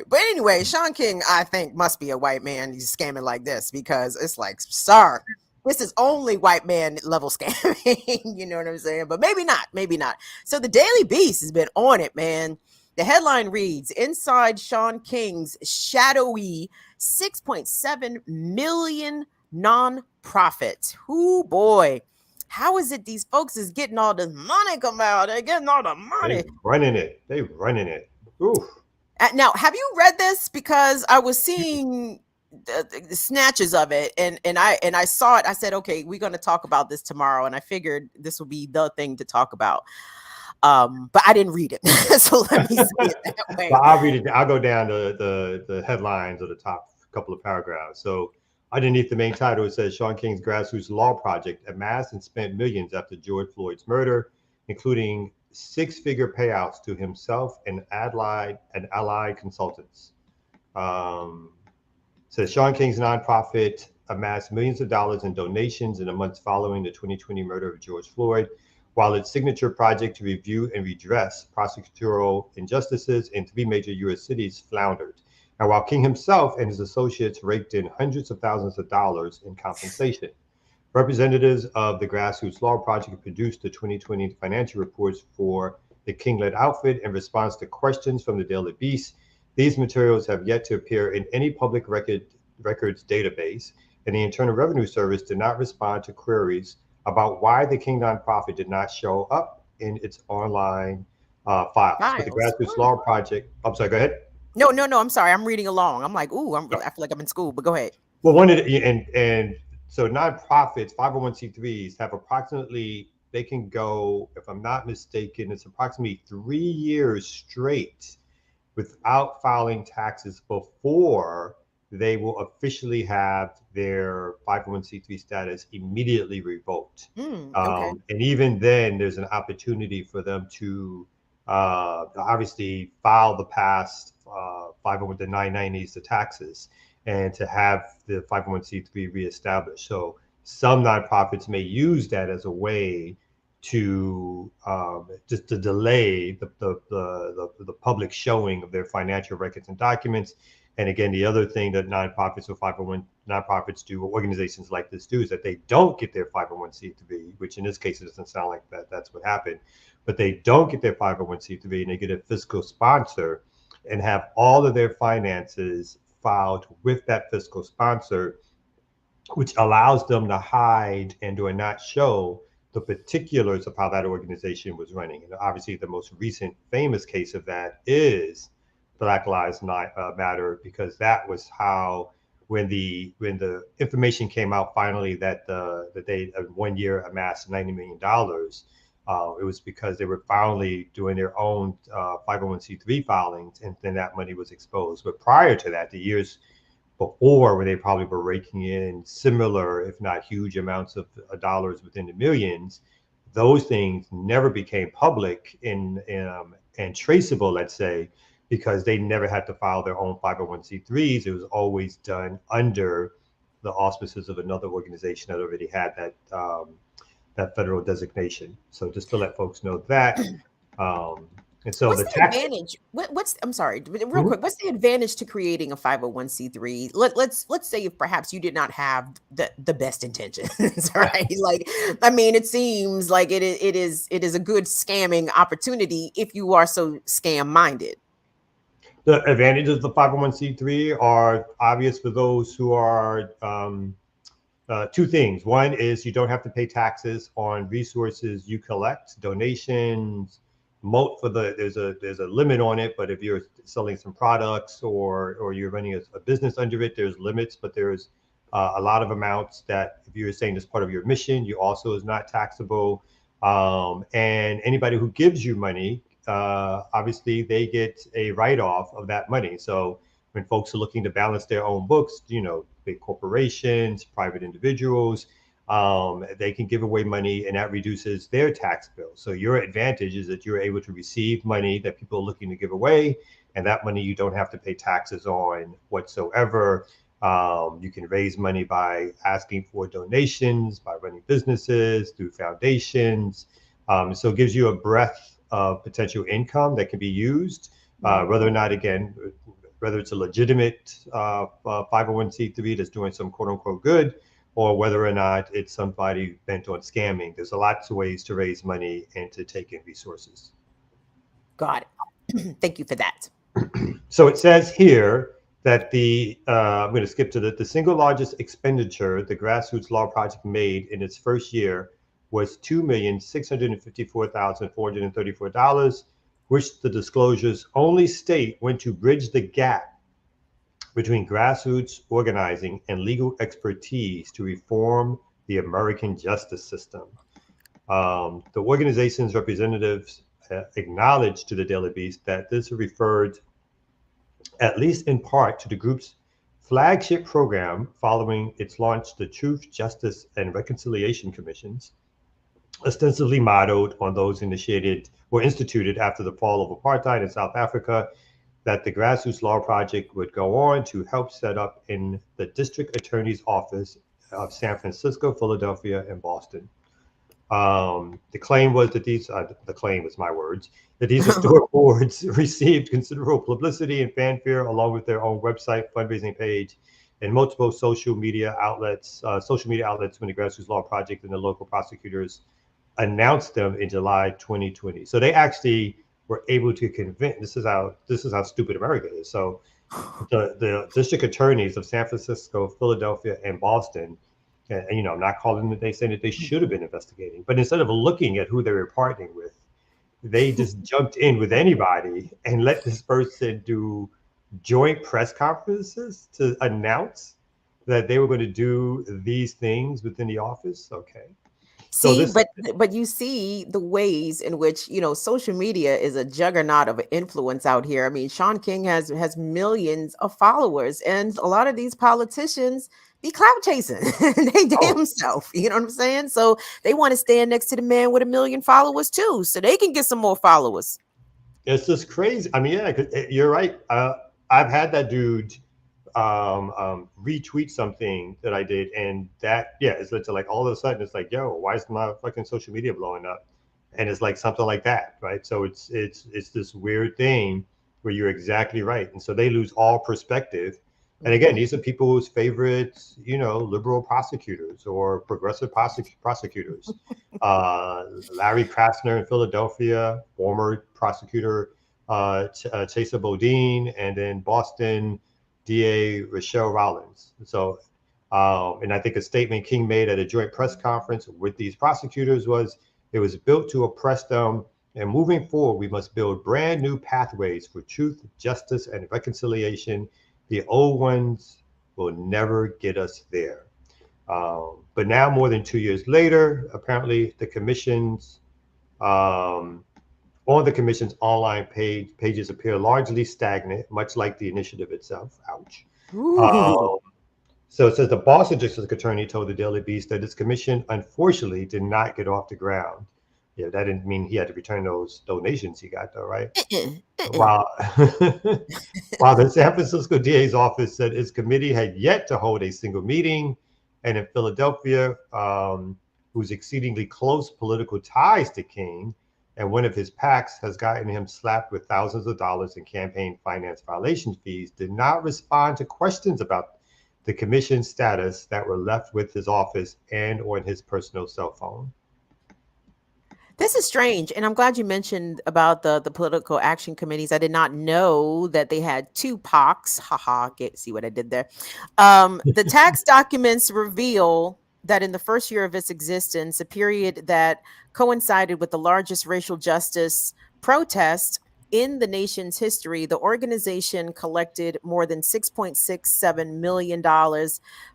But anyway, Sean King, I think, must be a white man. He's scamming like this because it's like, sorry. This is only white man level scamming. You know what I'm saying? But maybe not. So the Daily Beast has been on it, man. The headline reads, Inside Sean King's shadowy 6.7 million nonprofit. Ooh, boy. How is it these folks is getting all this money come out? They're getting all the money. They running it. Ooh. Now, have you read this? Because I was seeing the snatches of it, and I saw it. I said, okay, we're going to talk about this tomorrow, and I figured this would be the thing to talk about. But I didn't read it, so let me say it that way. Well, I'll read it. I'll go down to the headlines of the top couple of paragraphs. So underneath the main title, it says Sean King's grassroots law project amassed and spent millions after George Floyd's murder, including six-figure payouts to himself and allied consultants. Says Sean King's nonprofit amassed millions of dollars in donations in the months following the 2020 murder of George Floyd, while its signature project to review and redress prosecutorial injustices in 3 major U.S. cities floundered. And while King himself and his associates raked in hundreds of thousands of dollars in compensation, representatives of the Grassroots Law Project produced the 2020 financial reports for the King-led outfit in response to questions from the Daily Beast. These materials have yet to appear in any public records database, and the Internal Revenue Service did not respond to queries about why the King nonprofit did not show up in its online files. But the Grassroots Law Project, I'm sorry, go ahead. No, I'm sorry. I'm reading along. I'm like, ooh, I feel like I'm in school, but go ahead. Well, and so nonprofits, 501c3s have approximately, they can go, if I'm not mistaken, it's approximately 3 years straight without filing taxes before they will officially have their 501c3 status immediately revoked. Okay. And even then, there's an opportunity for them to obviously file the past 501, the 990s, the taxes, and to have the 501c3 reestablished. So some nonprofits may use that as a way to just to delay the public showing of their financial records and documents. And again, the other thing that nonprofits or 501 nonprofits do, or organizations like this do, is that they don't get their 501c3, which in this case, it doesn't sound like that's what happened, but they don't get their 501c3 and they get a fiscal sponsor. and have all of their finances filed with that fiscal sponsor, which allows them to hide and or not show the particulars of how that organization was running. And obviously the most recent famous case of that is Black Lives Matter, because that was how, when the information came out finally that they in 1 year amassed $90 million, it was because they were finally doing their own 501c3 filings, and then that money was exposed. But prior to that, the years before, when they probably were raking in similar, if not huge amounts of dollars within the millions, those things never became public and traceable, let's say, because they never had to file their own 501c3s. It was always done under the auspices of another organization that already had that federal designation. So just to let folks know that. And so what's the advantage? I'm sorry, real quick. What's the advantage to creating a 501c3? Let's say if perhaps you did not have the best intentions, right? Like, I mean, it seems like it is a good scamming opportunity if you are so scam minded. The advantages of the 501c3 are obvious for those who are two things. One is you don't have to pay taxes on resources you collect, donations. There's a limit on it, but if you're selling some products or you're running a business under it, there's limits, but there's a lot of amounts that if you're saying as part of your mission, you also is not taxable. And anybody who gives you money, obviously they get a write-off of that money. So when folks are looking to balance their own books, big corporations, private individuals, they can give away money and that reduces their tax bill. So your advantage is that you're able to receive money that people are looking to give away, and that money you don't have to pay taxes on whatsoever. You can raise money by asking for donations, by running businesses, through foundations. So it gives you a breadth of potential income that can be used, whether or not, again, whether it's a legitimate 501c3 that's doing some quote unquote good, or whether or not it's somebody bent on scamming. There's lots of ways to raise money and to take in resources. Got it. Thank you for that. So it says here that I'm going to skip to the single largest expenditure the Grassroots Law Project made in its first year was $2,654,434, which the disclosures only state went to bridge the gap between grassroots organizing and legal expertise to reform the American justice system. The organization's representatives acknowledged to the Daily Beast that this referred, at least in part, to the group's flagship program following its launch, the Truth, Justice, and Reconciliation Commissions, ostensibly modeled on those instituted after the fall of apartheid in South Africa, that the Grassroots Law Project would go on to help set up in the District Attorney's Office of San Francisco, Philadelphia, and Boston. The claim was that the claim is my words, that these historic boards received considerable publicity and fanfare, along with their own website, fundraising page, and multiple social media outlets when the Grassroots Law Project and the local prosecutors announced them in July 2020. So they actually were able to convince. This is how stupid America is. So the district attorneys of San Francisco, Philadelphia, and Boston, and I'm not calling that they saying that they should have been investigating, but instead of looking at who they were partnering with, they just jumped in with anybody and let this person do joint press conferences to announce that they were going to do these things within the office. Okay. See, but you see the ways in which, social media is a juggernaut of influence out here. I mean, Shaun King has millions of followers, and a lot of these politicians be clout chasing they damn self. You know what I'm saying? So they want to stand next to the man with 1 million followers too, so they can get some more followers. It's just crazy. I mean, yeah, you're right. I've had that dude retweet something that I did, and that it's like all of a sudden it's like, yo, why is my fucking social media blowing up? And it's like something like that, right? So it's this weird thing where you're exactly right, and so they lose all perspective. And again, these are people's favorite, liberal prosecutors or progressive prosecutors. Larry Krasner in Philadelphia, former prosecutor Chesa Bodine, and then Boston DA Rochelle Rollins. So, and I think a statement King made at a joint press conference with these prosecutors was, it was built to oppress them, and moving forward, we must build brand new pathways for truth, justice, and reconciliation. The old ones will never get us there. But now, more than 2 years later, apparently the commission's on the commission's online pages appear largely stagnant, much like the initiative itself. Ouch. So it says the Boston District Attorney told the Daily Beast that his commission unfortunately did not get off the ground. Yeah, that didn't mean he had to return those donations he got, though, right? While while the San Francisco DA's office said its committee had yet to hold a single meeting, and in Philadelphia, whose exceedingly close political ties to King and one of his PACs has gotten him slapped with thousands of dollars in campaign finance violation fees, did not respond to questions about the commission's status that were left with his office and on his personal cell phone. This is strange, and I'm glad you mentioned about the political action committees. I did not know that they had two POCs. Haha, see what I did there. The tax documents reveal that in the first year of its existence, a period that coincided with the largest racial justice protest in the nation's history, the organization collected more than $6.67 million.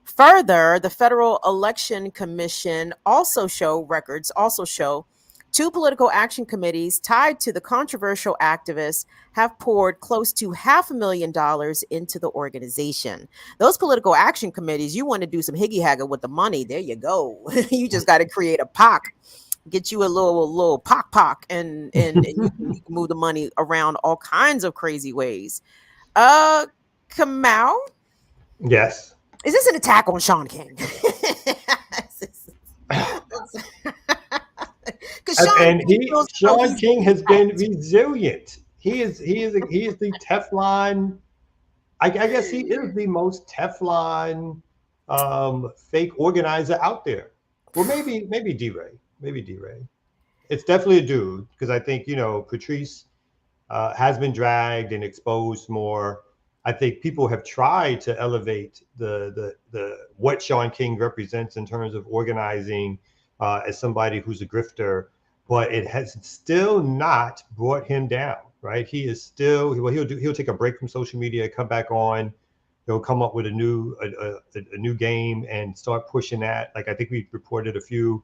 Further, the Federal Election Commission also show two political action committees tied to the controversial activists have poured close to $500,000 into the organization. Those political action committees, you want to do some higgy hagger with the money, there you go. You just got to create a POC, get you a little POC, and you can move the money around all kinds of crazy ways. Kamau? Yes. Is this an attack on Shaun King? Shaun King has been resilient. He is the Teflon. I guess he is the most Teflon fake organizer out there. Well, maybe D-Ray. It's definitely a dude, because I think, Patrice has been dragged and exposed more. I think people have tried to elevate the what Shaun King represents in terms of organizing as somebody who's a grifter, but it has still not brought him down, right? He is still, he'll take a break from social media, come back on, he'll come up with a new game and start pushing that. Like, I think we reported a few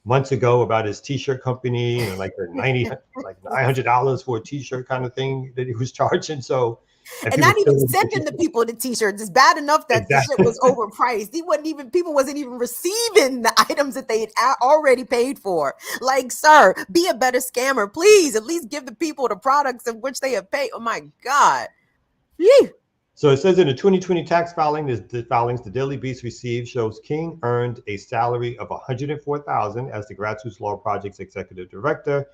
months ago about his t-shirt company and like the $900 for a t-shirt kind of thing that he was charging. So, and not even sending the people the t-shirts. It's bad enough that the shit was overpriced. People wasn't even receiving the items that they had already paid for. Like, sir, be a better scammer, please. At least give the people the products of which they have paid. Oh my God. Yee. So it says in the 2020 tax filings, the Daily Beast received shows King earned a salary of $104,000 as the Grassroots Law Project's executive director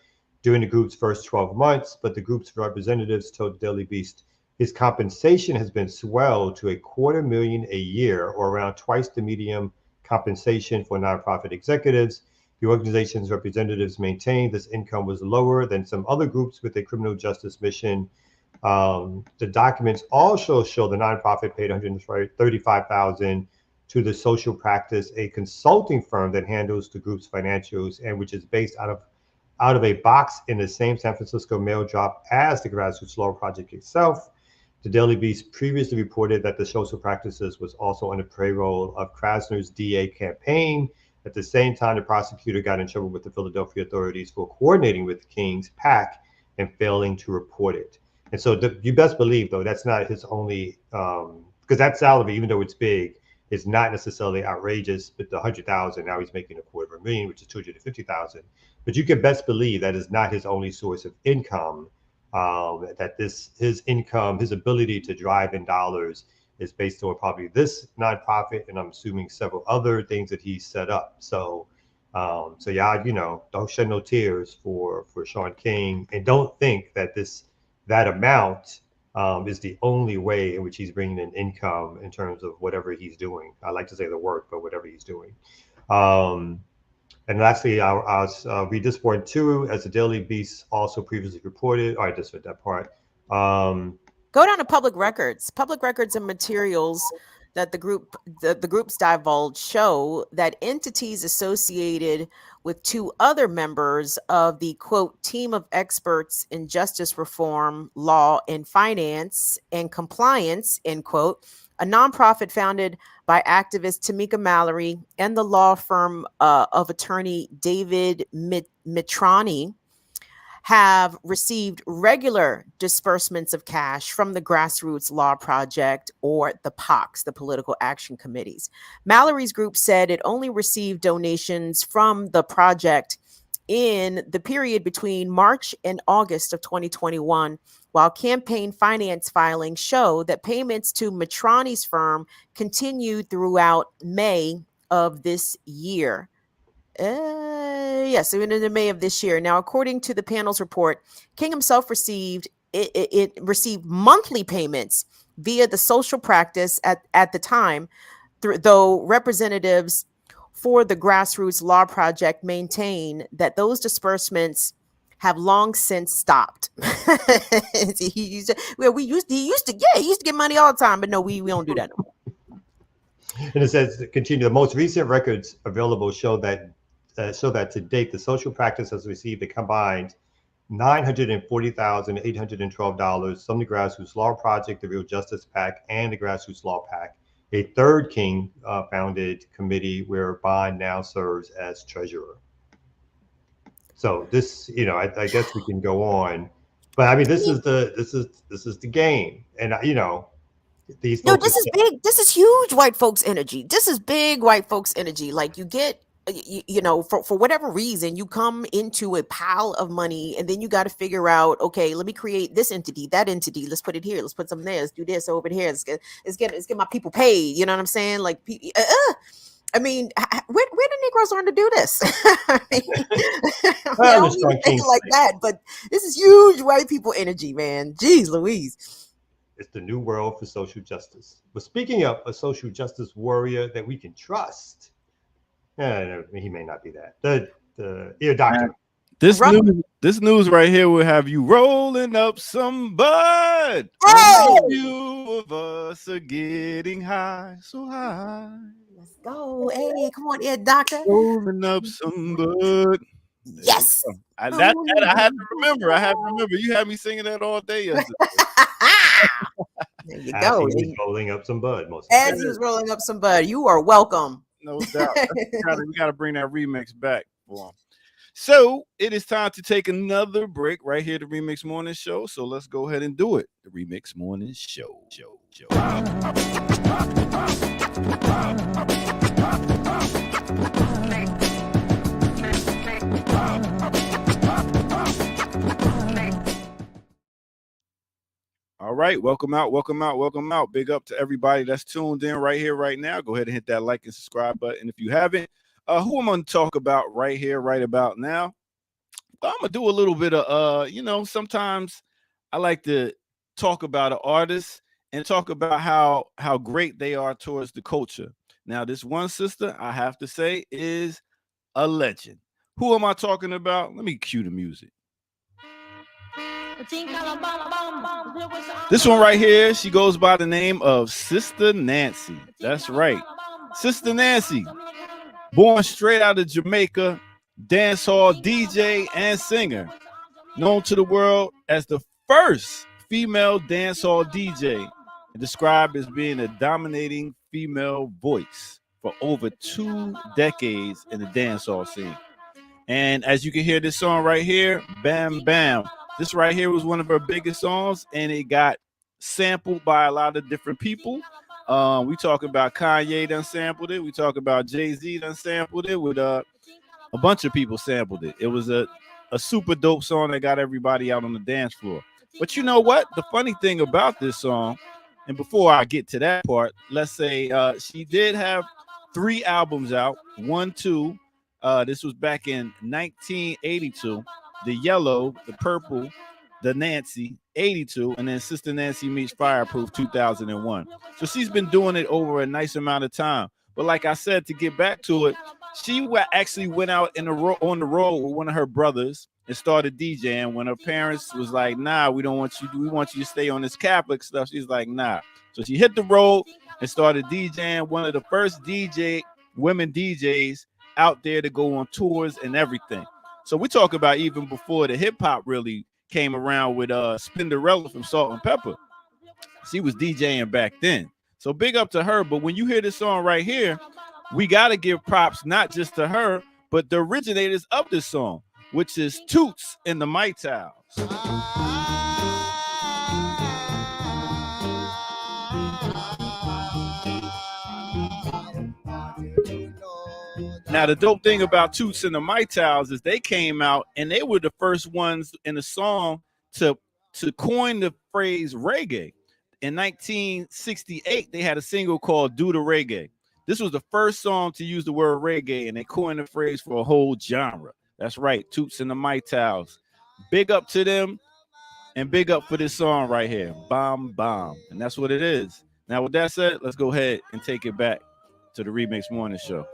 during the group's first 12 months. But the group's representatives told the Daily Beast his compensation has been swelled to $250,000 a year, or around twice the median compensation for nonprofit executives. The organization's representatives maintained this income was lower than some other groups with a criminal justice mission. The documents also show the nonprofit paid $135,000 to the Social Practice, a consulting firm that handles the group's financials and which is based out of a box in the same San Francisco mail drop as the Grassroots Law Project itself. The Daily Beast previously reported that the Social Practices was also on the payroll of Krasner's DA campaign. At the same time, the prosecutor got in trouble with the Philadelphia authorities for coordinating with King's PAC and failing to report it. And so you best believe, though, that's not his only, because that salary, even though it's big, is not necessarily outrageous. But the 100,000, now he's making $250,000, which is 250,000. But you can best believe that is not his only source of income. That his income, his ability to drive in dollars is based on probably this nonprofit, and I'm assuming several other things that he set up. So yeah, don't shed no tears for Shaun King, and don't think that that amount is the only way in which he's bringing in income in terms of whatever he's doing. I like to say the work, but whatever he's doing. And lastly, I'll read this point too, as the Daily Beast also previously reported. All right, just read that part. Go down to public records and materials that the groups divulge show that entities associated with two other members of the quote team of experts in justice reform, law, and finance and compliance, end quote, a nonprofit founded by activist Tamika Mallory and the law firm of attorney David Mitrani, have received regular disbursements of cash from the Grassroots Law Project, or the PACs, the Political Action Committees. Mallory's group said it only received donations from the project in the period between March and August of 2021, while campaign finance filings show that payments to Mitrani's firm continued throughout May of this year. Yes, in the May of this year. Now, according to the panel's report, King himself received monthly payments via the social practice at the time, though representatives for the Grassroots Law Project maintain that those disbursements have long since stopped. He used to get money all the time, but no, we don't do that no more. And it says, continue, the most recent records available show that to date, the social practice has received a combined $940,812 from the Grassroots Law Project, the Real Justice PAC, and the Grassroots Law PAC, a third King founded committee where Bond now serves as treasurer. So this, I guess we can go on, but I mean, this is the game, and these. No, this is big. This is huge white folks energy. This is big white folks energy. Like you get. For whatever reason, you come into a pile of money and then you got to figure out, okay, let me create this entity, that entity. Let's put it here. Let's put something there. Let's do this over here. Let's get my people paid. You know what I'm saying? Like, I mean, where do Negroes learn to do this? I mean, I don't even think like that, but this is huge white people energy, man. Jeez Louise. It's the new world for social justice. But speaking of a social justice warrior that we can trust, no, he may not be that. The ear doctor. This news right here will have you rolling up some bud. Hey! A few of us are getting high, so high. Let's go. Hey, come on, ear doctor. Rolling up some bud. Yes. I had to remember. You had me singing that all day yesterday. There you go. He was rolling up some bud. As he was rolling up some bud. You are welcome. No doubt. We got to bring that remix back for him. So it is time to take another break right here, the Remix Morning Show. So let's go ahead and do it. The Remix Morning Show. All right, welcome out. Big up to everybody that's tuned in right here, right now. Go ahead and hit that like and subscribe button if you haven't. Who I'm going to talk about right here, right about now? I'm going to do a little bit of, sometimes I like to talk about an artist and talk about how great they are towards the culture. Now, this one sister, I have to say, is a legend. Who am I talking about? Let me cue the music. This one right here, she goes by the name of Sister Nancy. That's right. Sister Nancy, born straight out of Jamaica, dancehall DJ and singer, known to the world as the first female dancehall DJ, and described as being a dominating female voice for over 2 decades in the dancehall scene. And as you can hear this song right here, Bam Bam. This right here was one of her biggest songs, and it got sampled by a lot of different people. We talk about Kanye done sampled it. We talk about Jay-Z done sampled it. With a bunch of people sampled it. It was a super dope song that got everybody out on the dance floor. But you know what? The funny thing about this song, and before I get to that part, let's say she did have 3 albums out. 1, 2. This was back in 1982. The Yellow, the Purple, the Nancy, 82, and then Sister Nancy Meets Fireproof, 2001. So she's been doing it over a nice amount of time. But like I said, to get back to it, actually went out on the road with one of her brothers and started DJing. When her parents was like, "Nah, we don't want you. We want you to stay on this Catholic stuff." She's like, "Nah." So she hit the road and started DJing. One of the first women DJs out there to go on tours and everything. So we talk about even before the hip hop really came around with Spinderella from Salt and Pepper. She was DJing back then. So big up to her. But when you hear this song right here, we got to give props not just to her, but the originators of this song, which is Toots and the Maytals. Now, the dope thing about Toots and the Maytals is they came out and they were the first ones in the song to coin the phrase reggae. In 1968, they had a single called Do the Reggae. This was the first song to use the word reggae, and they coined the phrase for a whole genre. That's right, Toots and the Maytals. Big up to them, and big up for this song right here, Bomb Bomb. And that's what it is. Now, with that said, let's go ahead and take it back to the Remix Morning Show.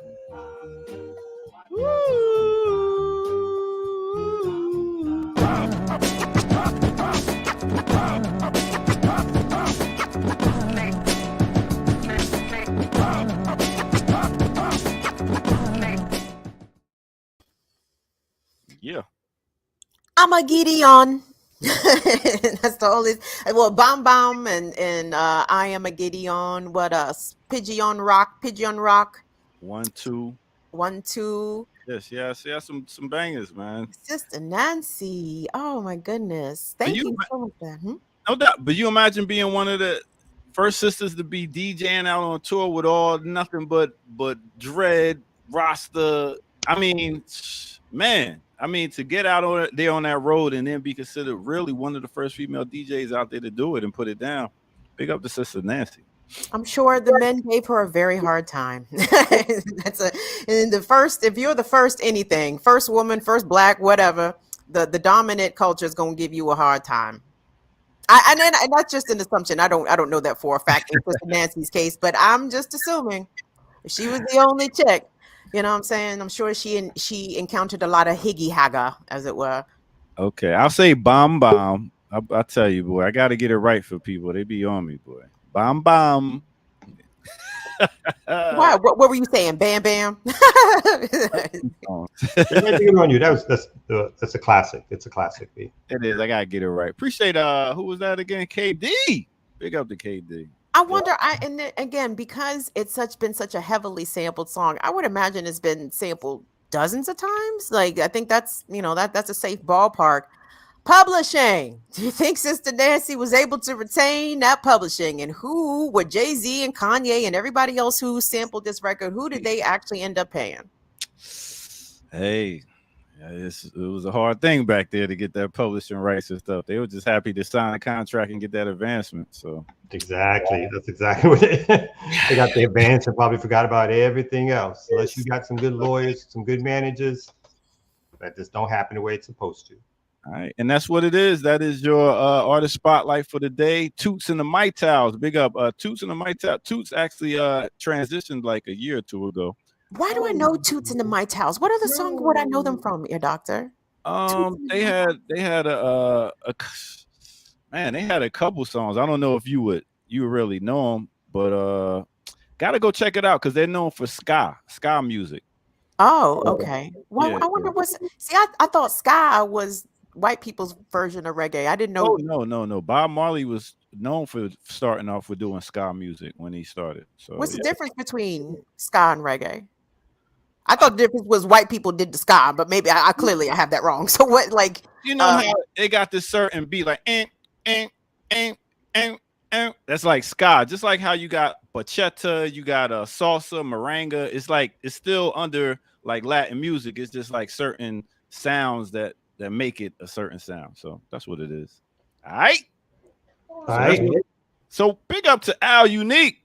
Yeah. I'm a Gideon. That's the only. Well, Bomb Bomb and I am a Gideon. What else? Pigeon Rock. 1, 2. 1, 2. Yes, some bangers, man. Sister Nancy. Oh my goodness. Thank you so much for that. No doubt. But you imagine being one of the first sisters to be DJing out on tour with all nothing but dread, Rasta. I mean, man. I mean, to get out on there on that road and then be considered really one of the first female DJs out there to do it and put it down. Big up to Sister Nancy. I'm sure the men gave her a very hard time. If you're the first anything, first woman, first black, whatever, the dominant culture is going to give you a hard time. And that's just an assumption. I don't know that for a fact in Sister Nancy's case, but I'm just assuming if she was the only chick. You know what I'm saying? I'm sure she encountered a lot of higgy hagga, as it were. Okay, I'll say Bomb Bomb. I'll tell you, boy, I got to get it right for people. They be on me, boy. Bomb Bomb. Wow, what were you saying? Bam Bam. On you. That's a classic. It's a classic. B. It is. I gotta get it right. Appreciate who was that again? KD. Big up to KD. I wonder, again, because it's been such a heavily sampled song, I would imagine it's been sampled dozens of times. Like, I think that's a safe ballpark. Publishing. Do you think Sister Nancy was able to retain that publishing? And who were Jay-Z and Kanye and everybody else who sampled this record? Who did they actually end up paying? Hey. It was a hard thing back there to get that publishing rights and stuff. They were just happy to sign a contract and get that advancement. So exactly, that's exactly what they got the advance and probably forgot about everything else. Unless you got some good lawyers, some good managers, that just don't happen the way it's supposed to. All right, and that's what it is. That is your artist spotlight for the day. Toots and the Maytals. Big up, Toots and the Maytals. Toots actually transitioned like a year or two ago. Why do I know Toots and the Maytals? What other song would I know them from, Ear Doctor? They had a couple songs. I don't know if you really know them, but gotta go check it out because they're known for ska music. Oh, okay. Well, yeah, I wonder what's. See, I thought ska was white people's version of reggae. I didn't know. Oh, no. Bob Marley was known for starting off with doing ska music when he started. So what's the difference between ska and reggae? I thought the difference was white people did the ska, but maybe I clearly have that wrong. So what, like, how they got this certain beat like that's like ska, just like how you got bachata, you got salsa, merengue. It's like it's still under like Latin music. It's just like certain sounds that make it a certain sound. So that's what it is. All right. So big up to Al Unique.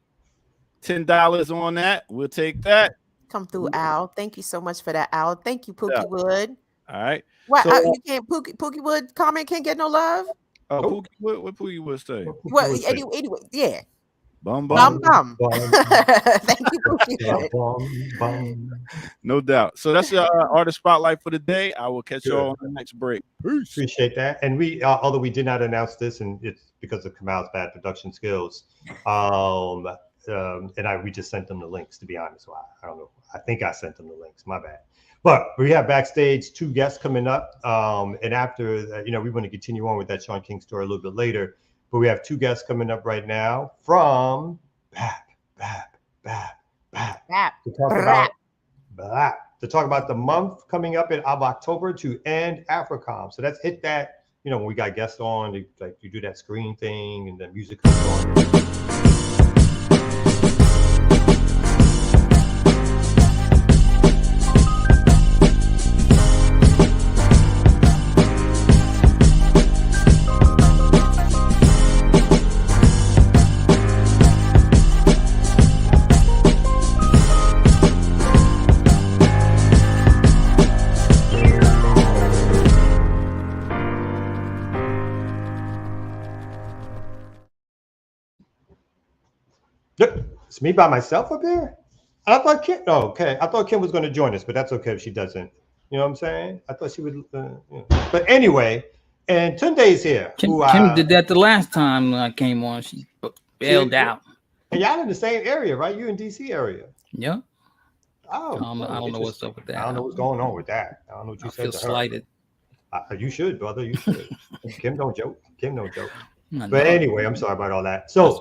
$10 on that. We'll take that. Come through, Al. Thank you so much for that, Al. Thank you, Pookie Wood. All right. What? So, you can't Pookie Wood comment can't get no love. Oh, what Pookie Wood say? Well, anyway, yeah. Bum Bum bum. bum. Thank you, Pookie. Bum. No doubt. So that's your artist spotlight for the day. I will catch Good. y'all on the next break. Peace. Appreciate that. And we, although we did not announce this, and it's because of Kamal's bad production skills, we just sent them the links. To be honest, so I don't know. I think I sent them the links. My bad. But we have backstage 2 guests coming up, and after that, we want to continue on with that Shaun King story a little bit later. But we have 2 guests coming up right now from BAP to talk about the month coming up of October to end AFRICOM. So that's hit that. When we got guests on, you do that screen thing and the music comes on. It's me by myself up here? I thought Kim. Oh, okay. I thought Kim was going to join us, but that's okay if she doesn't. You know what I'm saying? I thought she would. But anyway, and Tunde's here. Kim did that the last time I came on. She bailed out. And y'all in the same area, right? You in DC area? Yeah. Oh, I don't know what's up with that. I don't know what's going on with that. I don't know what you said. I feel slighted. You should, brother. You should. Kim don't joke. But anyway, I'm sorry about all that. So,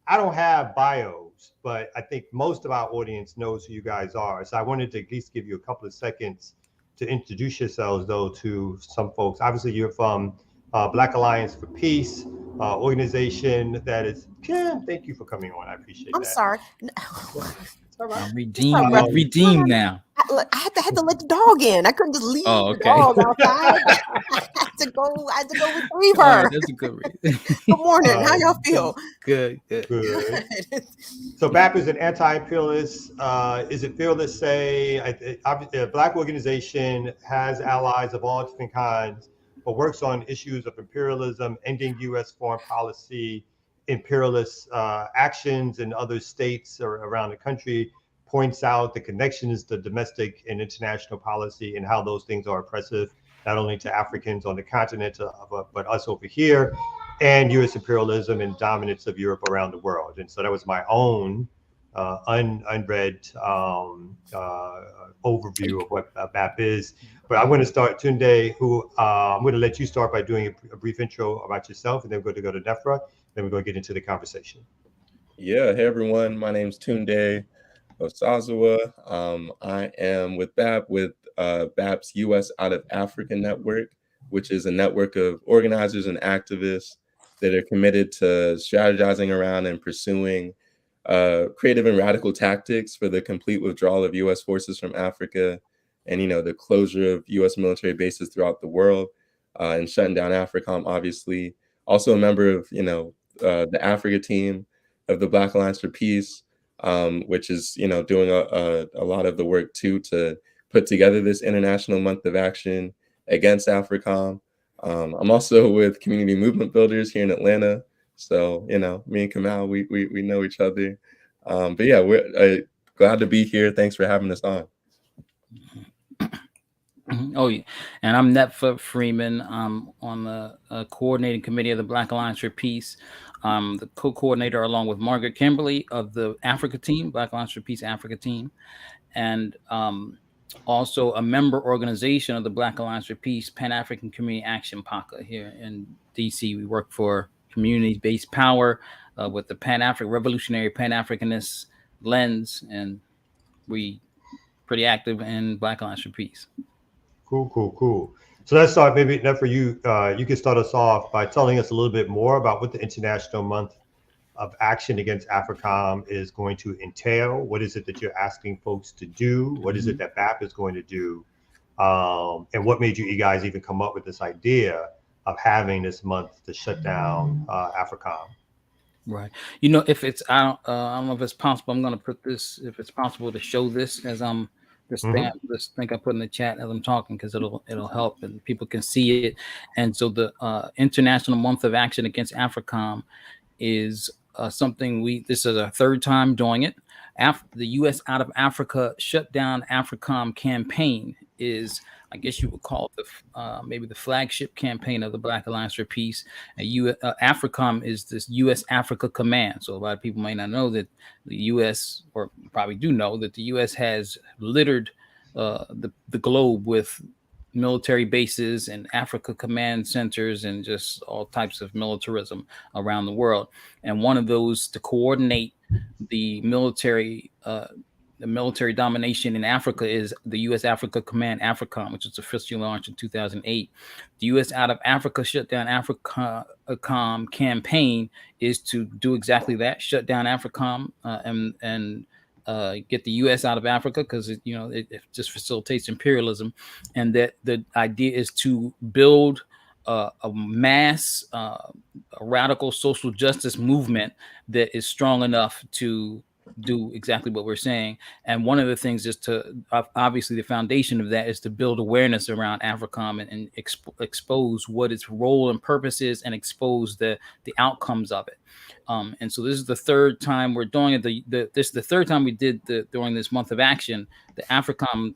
I don't have bios, but I think most of our audience knows who you guys are. So I wanted to at least give you a couple of seconds to introduce yourselves, though, to some folks. Obviously, you're from Black Alliance for Peace, organization that is. Kim, thank you for coming on. I appreciate that. I'm sorry. All right. I'm redeemed now. I had to let the dog in. I couldn't just leave the dog outside. I had to go retrieve her. That's a good reason. Good morning. How y'all feel? Good. So BAP is an anti-imperialist. Is it fair to say a Black organization has allies of all different kinds, but works on issues of imperialism, ending U.S. foreign policy, imperialist actions in other states or around the country, points out the connections to domestic and international policy and how those things are oppressive, not only to Africans on the continent, but us over here, and U.S. imperialism and dominance of Europe around the world. And so that was my own unread overview of what BAP is. But I'm going to start, Tunde, who I'm going to let you start by doing a brief intro about yourself, and then we're going to go to Nefra. Then we're going to get into the conversation. Yeah, hey everyone, my name's Tunde Osazuwa. I am with BAP, with BAP's U.S. Out of Africa Network, which is a network of organizers and activists that are committed to strategizing around and pursuing creative and radical tactics for the complete withdrawal of U.S. forces from Africa and, the closure of U.S. military bases throughout the world and shutting down AFRICOM, obviously. Also a member of, the Africa team of the Black Alliance for Peace, which is, doing a lot of the work, too, to put together this International Month of Action against AFRICOM. I'm also with Community Movement Builders here in Atlanta. So, me and Kamal, we know each other. But yeah, we're glad to be here. Thanks for having us on. Oh, yeah. And I'm Netfa Freeman. I'm on the coordinating committee of the Black Alliance for Peace. The co-coordinator along with Margaret Kimberly of the Africa team, Black Alliance for Peace Africa team. And also a member organization of the Black Alliance for Peace, Pan-African Community Action, PACA, here in DC. We work for community-based power with the revolutionary Pan-Africanist lens, and we pretty active in Black Alliance for Peace. Cool. So let's start, maybe Nefra, you can start us off by telling us a little bit more about what the International Month of Action against AFRICOM is going to entail. What is it that you're asking folks to do? What is it that BAP is going to do? And what made you guys even come up with this idea of having this month to shut down AFRICOM? Right. If it's, I don't know if it's possible, I'm going to put this, if it's possible to show this as this thing I put in the chat as I'm talking, because it'll help and people can see it. And so the International Month of Action against AFRICOM is something this is our third time doing it. The U.S. Out of Africa Shutdown AFRICOM campaign is, I guess you would call it maybe the flagship campaign of the Black Alliance for Peace. AFRICOM is this U.S. Africa Command. So a lot of people may not know that the U.S., or probably do know that the U.S. has littered the globe with military bases and Africa command centers and just all types of militarism around the world. And one of those to coordinate the military domination in Africa is the U.S. Africa Command, AFRICOM, which was officially launched in 2008. The U.S. Out of Africa Shutdown AFRICOM campaign is to do exactly that: shut down AFRICOM and get the U.S. out of Africa, because it just facilitates imperialism. And that the idea is to build a mass radical social justice movement that is strong enough to do exactly what we're saying. And one of the things is to, obviously the foundation of that is to build awareness around AFRICOM and expose what its role and purpose is, and expose the outcomes of it. And so this is the third time we're doing it. This is the third time we did during this month of action. The AFRICOM,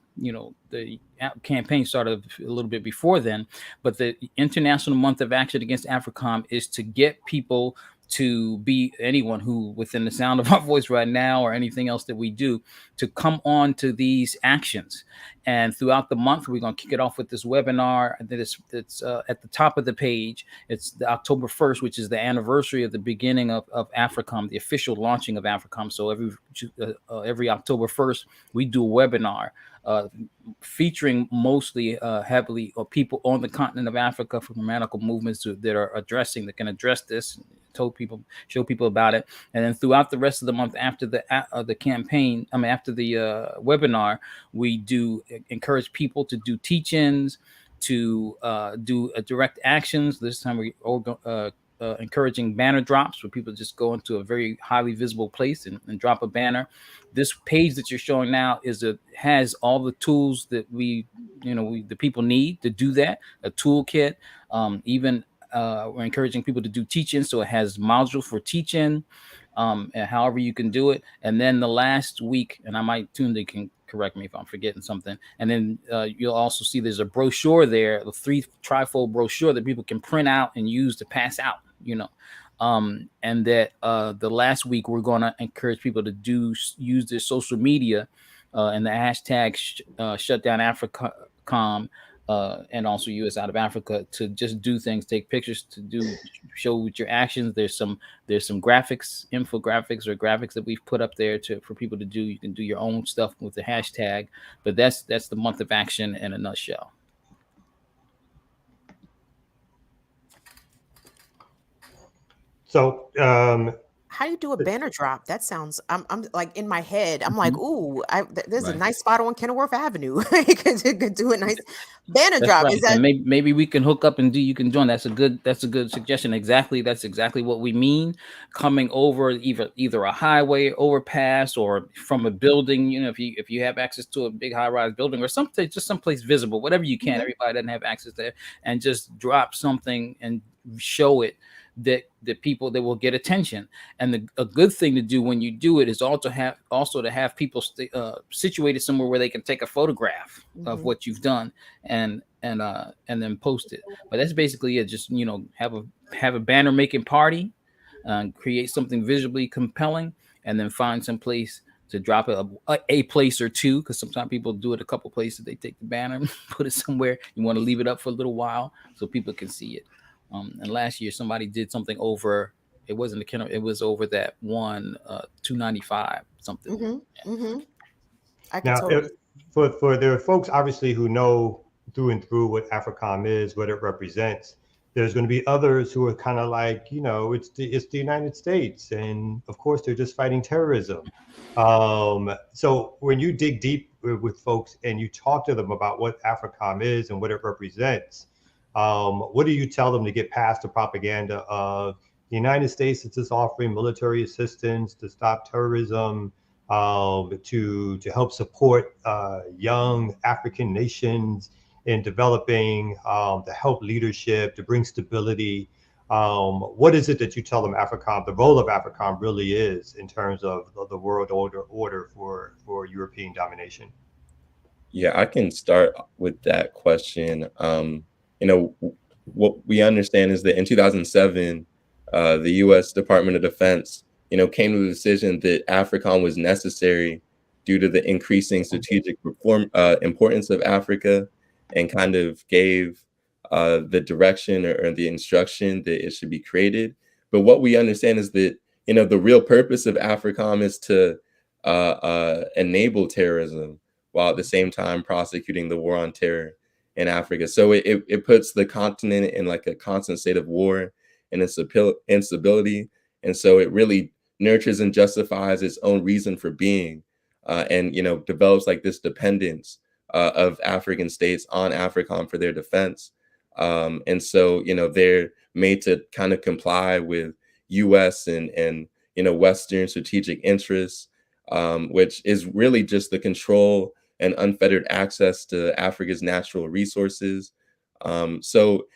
the campaign started a little bit before then, but the International Month of Action Against AFRICOM is to get people to be, anyone who within the sound of our voice right now, or anything else that we do, to come on to these actions. And throughout the month, we're going to kick it off with this webinar that's at the top of the page. It's the October 1st, which is the anniversary of the beginning of AFRICOM, the official launching of AFRICOM. So every October 1st, we do a webinar featuring mostly heavily people on the continent of Africa from radical movements that can address this, show people about it. And then throughout the rest of the month, after the campaign, after the webinar, we do encourage people to do teach-ins, to do direct actions. This time we encouraging banner drops, where people just go into a very highly visible place and drop a banner. This page that you're showing now has all the tools that the people need to do that, a toolkit. We're encouraging people to do teach-in, so it has modules for teach-in, and however you can do it. And then the last week, and I might Tunde can correct me if I'm forgetting something. And then you'll also see there's a brochure there, the 3 trifold brochure that people can print out and use to pass out, and that the last week we're going to encourage people to use their social media and the hashtag shutdown AFRICOM, and also U.S. Out of Africa, to just do things, take pictures, show with your actions. There's some graphics, infographics or graphics that we've put up there for people to do. You can do your own stuff with the hashtag, but that's the month of action in a nutshell. So how do you do a banner drop? That sounds, I'm like in my head, I'm like, ooh, there's a nice spot on Kenilworth Avenue. You could do a nice banner drop. Right. Is that, and maybe we can hook up and you can join. That's a good suggestion. That's exactly what we mean. Coming over either a highway overpass or from a building, if you have access to a big high-rise building or something, just someplace visible, whatever you can. Everybody doesn't have access there, and just drop something and show it, that people that will get attention. And a good thing to do when you do it is also to have people situated somewhere where they can take a photograph of what you've done and then post it. But that's basically it. Just have a banner making party, create something visibly compelling, and then find some place to drop a place or two, because sometimes people do it a couple places. They take the banner, put it somewhere. You want to leave it up for a little while so people can see it. And last year somebody did something over, it wasn't the Kenner, it was over that one 295 something. I can for there are folks obviously who know through and through what AFRICOM is, what it represents. There's going to be others who are kind of like, it's the United States, and of course they're just fighting terrorism. So when you dig deep with folks and you talk to them about what AFRICOM is and what it represents, what do you tell them to get past the propaganda of the United States is just offering military assistance to stop terrorism, to help support young African nations in developing, to help leadership, to bring stability? What is it that you tell them AFRICOM, the role of AFRICOM really is in terms of the world order for European domination? Yeah, I can start with that question. You know, what we understand is that in 2007, the U.S. Department of Defense, came to the decision that AFRICOM was necessary due to the increasing strategic importance of Africa, and kind of gave the direction or the instruction that it should be created. But what we understand is that the real purpose of AFRICOM is to enable terrorism, while at the same time prosecuting the war on terror in Africa. So it puts the continent in like a constant state of war and instability. And so it really nurtures and justifies its own reason for being, and develops like this dependence of African states on AFRICOM for their defense. And so they're made to kind of comply with U.S. and Western strategic interests, which is really just the control and unfettered access to Africa's natural resources. So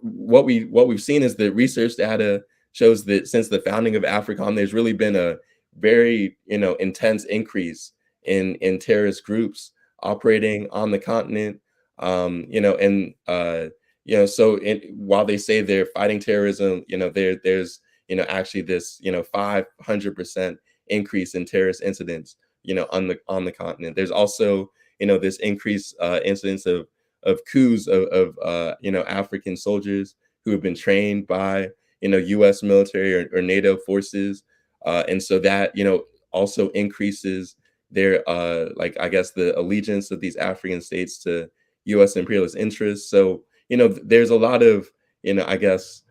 what we've seen is that research data shows that since the founding of AFRICOM, there's really been a very intense increase in terrorist groups operating on the continent. So while they say they're fighting terrorism, there's actually this 500% increase in terrorist incidents on the continent. There's also this increased incidence of coups of African soldiers who have been trained by U.S. military or NATO forces, and so that also increases their I guess the allegiance of these African states to U.S. imperialist interests. So there's a lot of I guess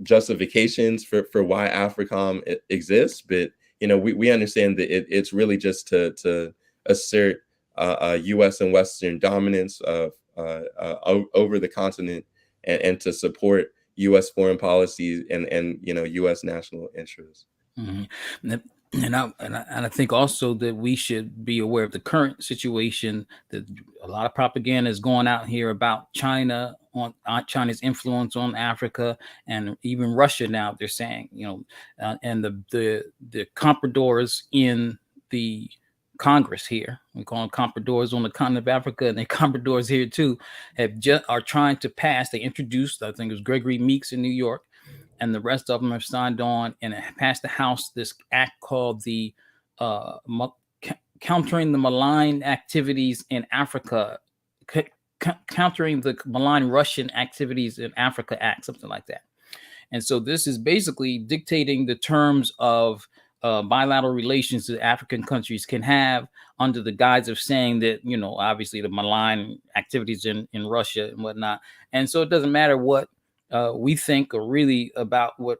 justifications for why AFRICOM exists, but we understand that it's really just to assert U.S. and Western dominance over the continent, and to support U.S. foreign policies and U.S. national interests. Mm-hmm. And I think also that we should be aware of the current situation, that a lot of propaganda is going out here about China, on China's influence on Africa, and even Russia now. They're saying, and the compradors in the Congress here, we call them compradors on the continent of Africa, and the compradors here too, are trying to pass. They introduced, I think it was Gregory Meeks in New York, and the rest of them have signed on and passed the House this act called the Countering the Malign Activities in Africa, Countering the Malign Russian Activities in Africa Act, something like that. And so this is basically dictating the terms of bilateral relations that African countries can have, under the guise of saying that, obviously the malign activities in Russia and whatnot. And so it doesn't matter what we think or really about what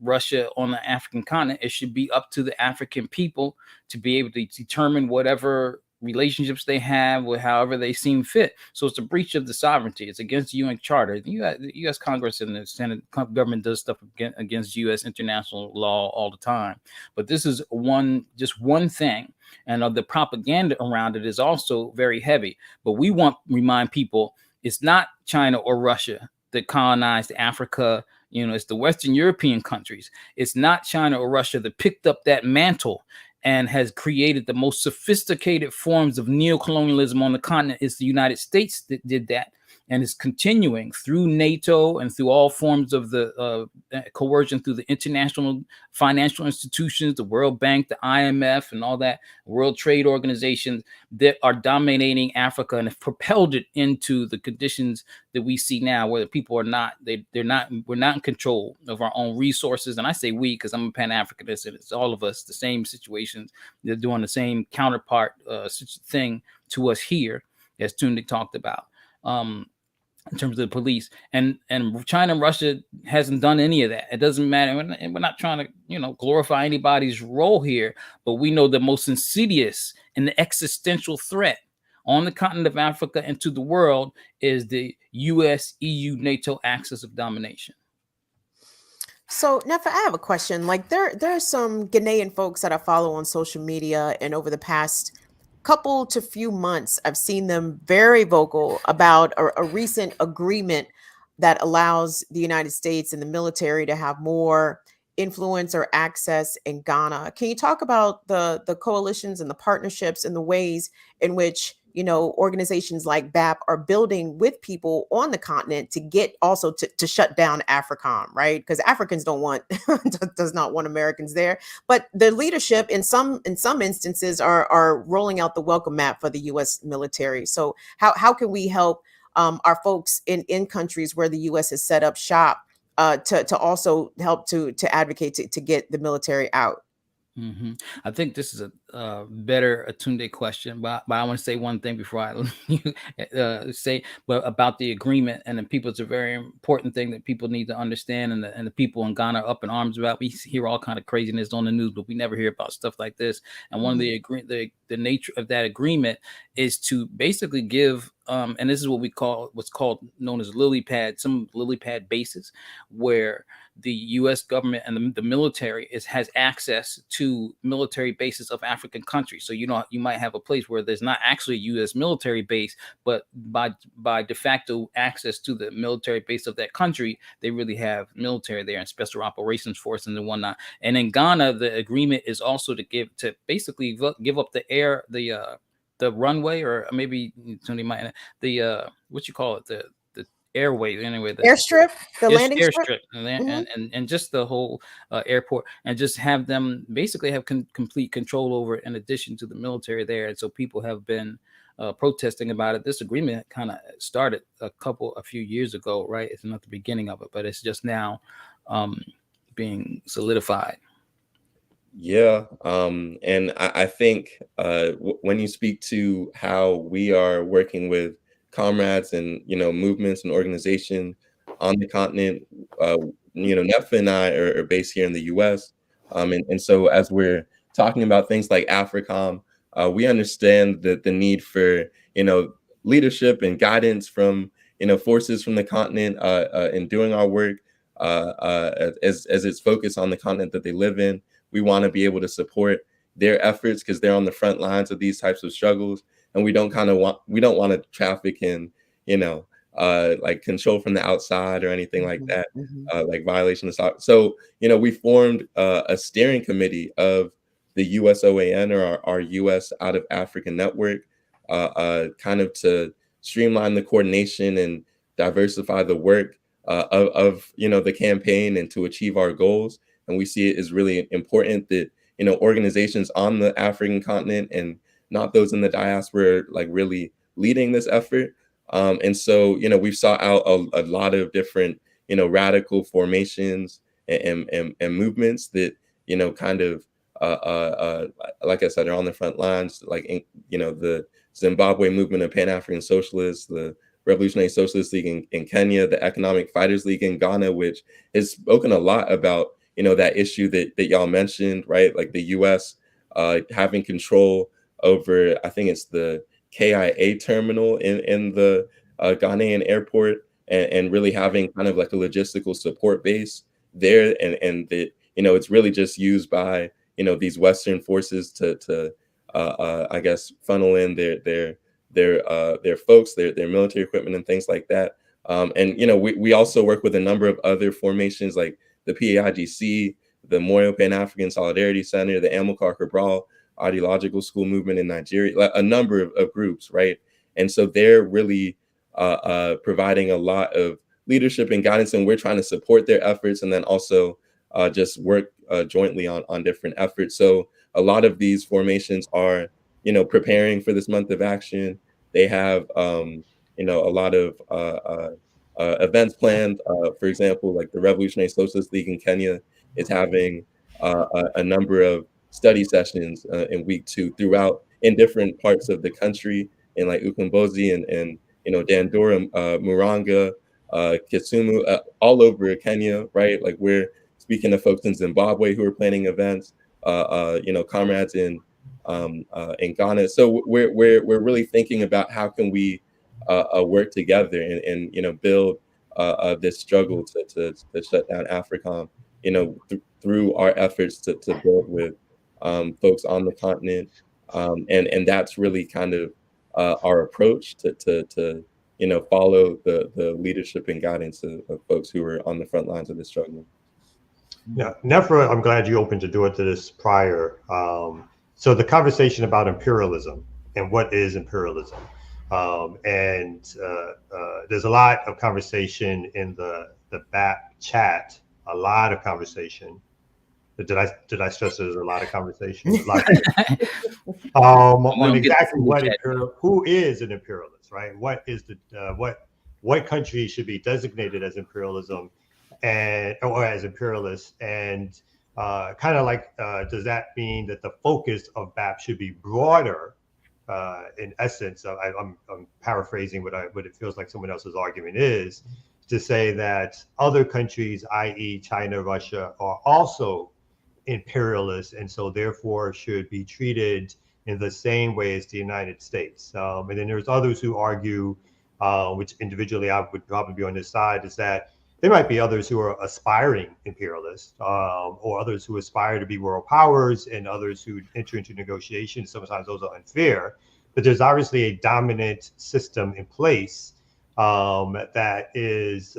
Russia on the African continent. It should be up to the African people to be able to determine whatever relationships they have with however they seem fit. So it's a breach of the sovereignty. It's against the UN Charter. The U.S. Congress and the Senate government does stuff against U.S. international law all the time. But this is just one thing. And the propaganda around it is also very heavy. But we want to remind people it's not China or Russia that colonized Africa. It's the Western European countries. It's not China or Russia that picked up that mantle and has created the most sophisticated forms of neocolonialism on the continent. It's the United States that did that, and is continuing through NATO and through all forms of the coercion through the international financial institutions, the World Bank, the IMF, and all that, World Trade Organization, that are dominating Africa and have propelled it into the conditions that we see now, where the people are not, we're not in control of our own resources. And I say we because I'm a Pan-Africanist, and it's all of us, the same situations. They're doing the same counterpart thing to us here, as Tunde talked about. In terms of the police, and China and Russia hasn't done any of that. It doesn't matter. And we're not trying to, glorify anybody's role here, but we know the most insidious and the existential threat on the continent of Africa and to the world is the US, EU, NATO axis of domination. So, Nefa, I have a question. Like, there are some Ghanaian folks that I follow on social media, and over the past couple to few months, I've seen them very vocal about a recent agreement that allows the United States and the military to have more influence or access in Ghana. Can you talk about the coalitions and the partnerships and the ways in which, you know, organizations like BAP are building with people on the continent to get also to shut down AFRICOM, right? Because Africans don't want does not want Americans there, but the leadership in some instances are rolling out the welcome mat for the U.S. military. So how can we help our folks in countries where the U.S. has set up shop to also help to advocate to get the military out? Mm-hmm. I think this is a better Atunde question, but I want to say one thing before I say, but about the agreement and the people. It's a very important thing that people need to understand, and the people in Ghana are up in arms about. We hear all kind of craziness on the news, but we never hear about stuff like this. And one of the nature of that agreement is to basically give, and this is what we call known as lily pad, some lily pad bases, where the U.S. government and the military has access to military bases of African countries. So you might have a place where there's not actually a U.S. military base, but by de facto access to the military base of that country, they really have military there and special operations force and whatnot. And in Ghana, the agreement is also to basically give up the runway, or maybe somebody might what you call it, the airway, anyway, the airstrip, the landing airstrip, and just the whole airport, and just have them basically have complete control over it, in addition to the military there. And so people have been protesting about it. This agreement kind of started a few years ago, right? It's not the beginning of it, but it's just now being solidified. Yeah, and I think when you speak to how we are working with comrades and movements and organization on the continent, NEPFA and I are based here in the U.S. And so as we're talking about things like AFRICOM, we understand that the need for leadership and guidance from forces from the continent in doing our work as it's focused on the continent that they live in. We want to be able to support their efforts because they're on the front lines of these types of struggles. And we don't want to traffic in, like control from the outside or anything like that, like violation of. So, we formed a steering committee of the USOAN, or our U.S. out of Africa network, kind of to streamline the coordination and diversify the work of the campaign and to achieve our goals. And we see it as really important that organizations on the African continent and not those in the diaspora like really leading this effort. And so, we've sought out a lot of different, radical formations and movements that, kind of, like I said, are on the front lines, like, the Zimbabwe movement of Pan-African Socialists, the Revolutionary Socialist League in Kenya, the Economic Fighters League in Ghana, which has spoken a lot about, that issue that y'all mentioned, right? Like the U.S. Having control over, I think it's the KIA terminal in the Ghanaian airport, and really having kind of like a logistical support base there, and that it's really just used by these Western forces to I guess funnel in their folks, their military equipment and things like that. And we also work with a number of other formations like the PAIGC, the Moyo Pan-African Solidarity Center, the Amilcar Cabral Ideological School Movement in Nigeria, like a number of groups, right? And so they're really providing a lot of leadership and guidance, and we're trying to support their efforts, and then also just work jointly on different efforts. So a lot of these formations are, preparing for this month of action. They have, a lot of events planned. For example, like the Revolutionary Socialist League in Kenya is having a number of study sessions in week 2 throughout in different parts of the country, in like Ukombozi and Dandora, Muranga, Kisumu, all over Kenya, right? Like we're speaking to folks in Zimbabwe who are planning events, comrades in Ghana. So we're really thinking about how can we work together and build this struggle to shut down AFRICOM, through our efforts to build with folks on the continent, and that's really kind of our approach to follow the leadership and guidance of folks who are on the front lines of the struggle. Yeah, Nefra, I'm glad you opened the door to this prior. So the conversation about imperialism and what is imperialism, and there's a lot of conversation in the BAP chat. A lot of conversation. Did I stress there's a lot of conversation? On exactly who is an imperialist, right? What is what country should be designated as imperialism or as imperialist, and kind of like does that mean that the focus of BAP should be broader? In essence, I'm paraphrasing what it feels like someone else's argument is, to say that other countries, i.e. China, Russia, are also imperialist, and so therefore should be treated in the same way as the United States. And then there's others who argue, which individually I would probably be on this side, is that there might be others who are aspiring imperialists, or others who aspire to be world powers, and others who enter into negotiations. Sometimes those are unfair, but there's obviously a dominant system in place that is,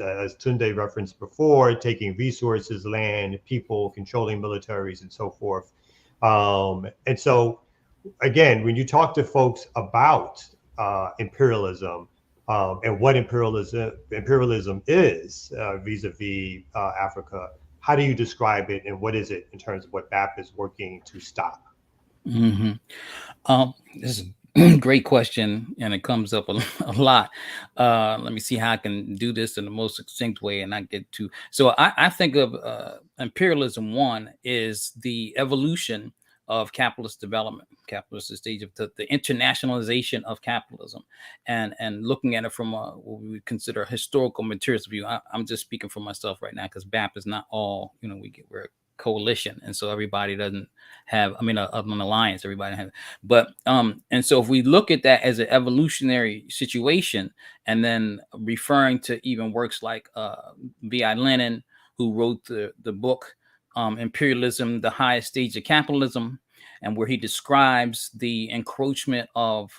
as Tunde referenced before, taking resources, land, people, controlling militaries, and so forth. And so, again, when you talk to folks about imperialism and what imperialism is vis-a-vis Africa, how do you describe it, and what is it in terms of what BAP is working to stop? Mm-hmm. This is great question, and it comes up a lot. Let me see how I can do this in the most succinct way and not get too. So I think of imperialism. One is the evolution of capitalist development, capitalist stage of the internationalization of capitalism, and looking at it from what we would consider a historical materialist view. I'm just speaking for myself right now, because BAP is not all, we're a coalition, and so everybody doesn't have, an alliance, everybody has, but and so if we look at that as an evolutionary situation, and then referring to even works like V.I. Lenin, who wrote the book Imperialism, the Highest Stage of Capitalism, and where he describes the encroachment of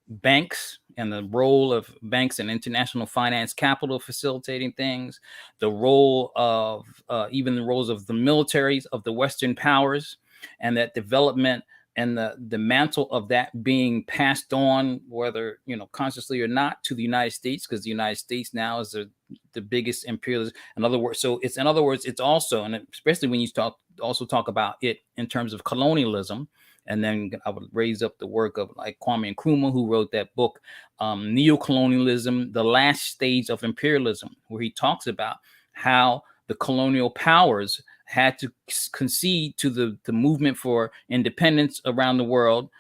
banks and the role of banks and international finance capital facilitating things, the role of even the roles of the militaries of the Western powers, and that development and the mantle of that being passed on, whether consciously or not, to the United States, because the United States now is the biggest imperialist. In other words, it's also, and especially when you talk about it in terms of colonialism. And then I would raise up the work of like Kwame Nkrumah, who wrote that book, Neocolonialism, the Last Stage of Imperialism, where he talks about how the colonial powers had to concede to the movement for independence around the world,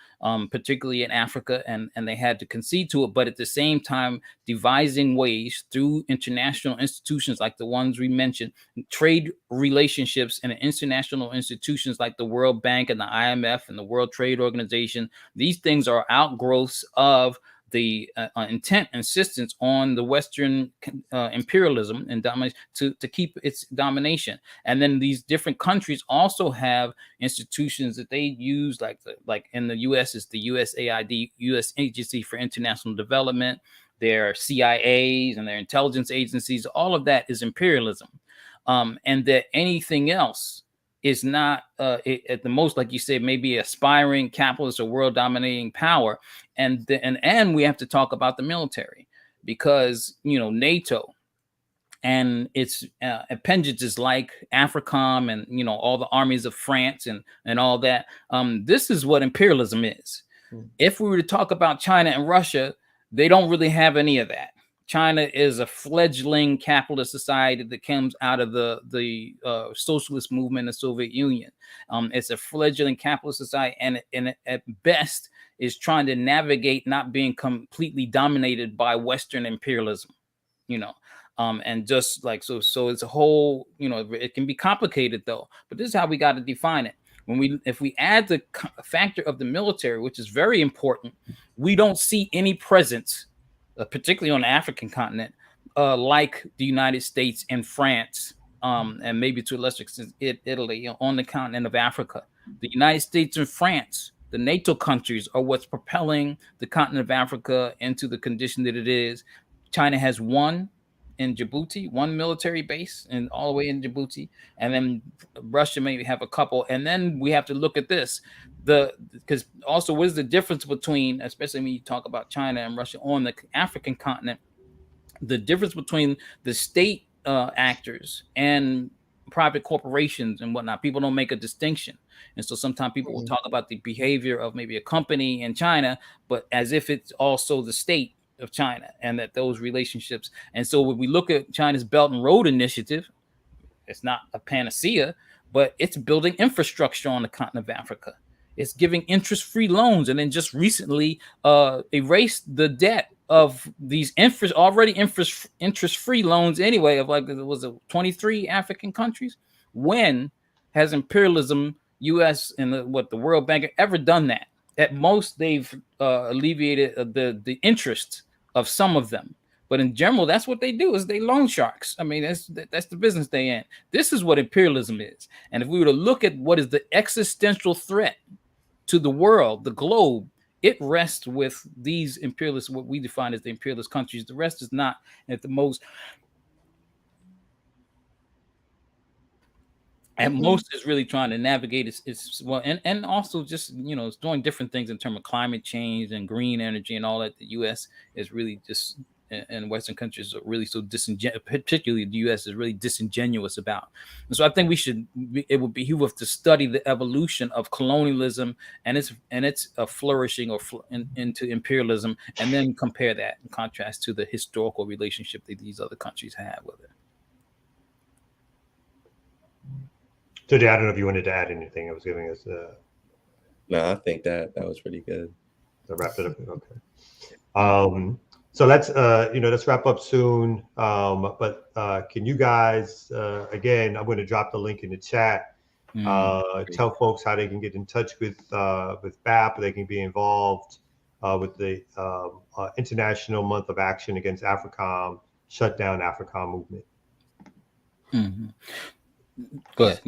particularly in Africa, and they had to concede to it, but at the same time devising ways through international institutions like the ones we mentioned, trade relationships and international institutions like the World Bank and the IMF and the World Trade Organization. These things are outgrowths of the intent insistence on the Western imperialism and domination to keep its domination. And then these different countries also have institutions that they use, like in the U.S. is the USAID, U.S. Agency for International Development, their CIAs and their intelligence agencies. All of that is imperialism, and that anything else is not at the most, like you said, maybe aspiring capitalist or world dominating power. And we have to talk about the military, because NATO and its appendages like AFRICOM and all the armies of France and all that. This is what imperialism is. If we were to talk about China and Russia, they don't really have any of that. China is a fledgling capitalist society that comes out of the socialist movement in the Soviet Union. It's a fledgling capitalist society, and at best is trying to navigate not being completely dominated by Western imperialism, and just like so it's a whole, it can be complicated though. But this is how we got to define it. If we add the factor of the military, which is very important, we don't see any presence, particularly on the African continent, like the United States and France, and maybe to a lesser extent Italy, on the continent of Africa. The United States and France The NATO countries are what's propelling the continent of Africa into the condition that it is. China has one in Djibouti, one military base, and all the way in Djibouti, and then Russia maybe have a couple. And then we have to look at this, because also what is the difference between, especially when you talk about China and Russia on the African continent, the difference between the state actors and private corporations and whatnot. People don't make a distinction. And so sometimes people will talk about the behavior of maybe a company in China, but as if it's also the state of China, and that those relationships. And so when we look at China's Belt and Road Initiative, it's not a panacea, but it's building infrastructure on the continent of Africa. It's giving interest-free loans, and then just recently erased the debt of these interest-free loans anyway, of like, was it 23 African countries? When has imperialism, U.S. and the World Bank ever done that? At most, they've alleviated the interest of some of them. But in general, that's what they do, is they loan sharks. I mean, that's the business they in. This is what imperialism is. And if we were to look at what is the existential threat to the world, the globe, it rests with these imperialists, what we define as the imperialist countries. The rest is not at the most. And most is really trying to navigate it's well, and also just, it's doing different things in terms of climate change and green energy and all that. The U.S. is really just, and Western countries are really so disingenuous, particularly the U.S. is really disingenuous about. And so I think it would behoove us to study the evolution of colonialism and its flourishing into imperialism, and then compare that in contrast to the historical relationship that these other countries have with it. So, I don't know if you wanted to add anything. I was giving us. No, I think that was pretty good. To wrap it up. Okay. So let's wrap up soon. But can you guys again? I'm going to drop the link in the chat. Tell folks how they can get in touch with BAP. They can be involved with the International Month of Action Against AFRICOM, Shut Down AFRICOM movement. Mm-hmm. Go ahead.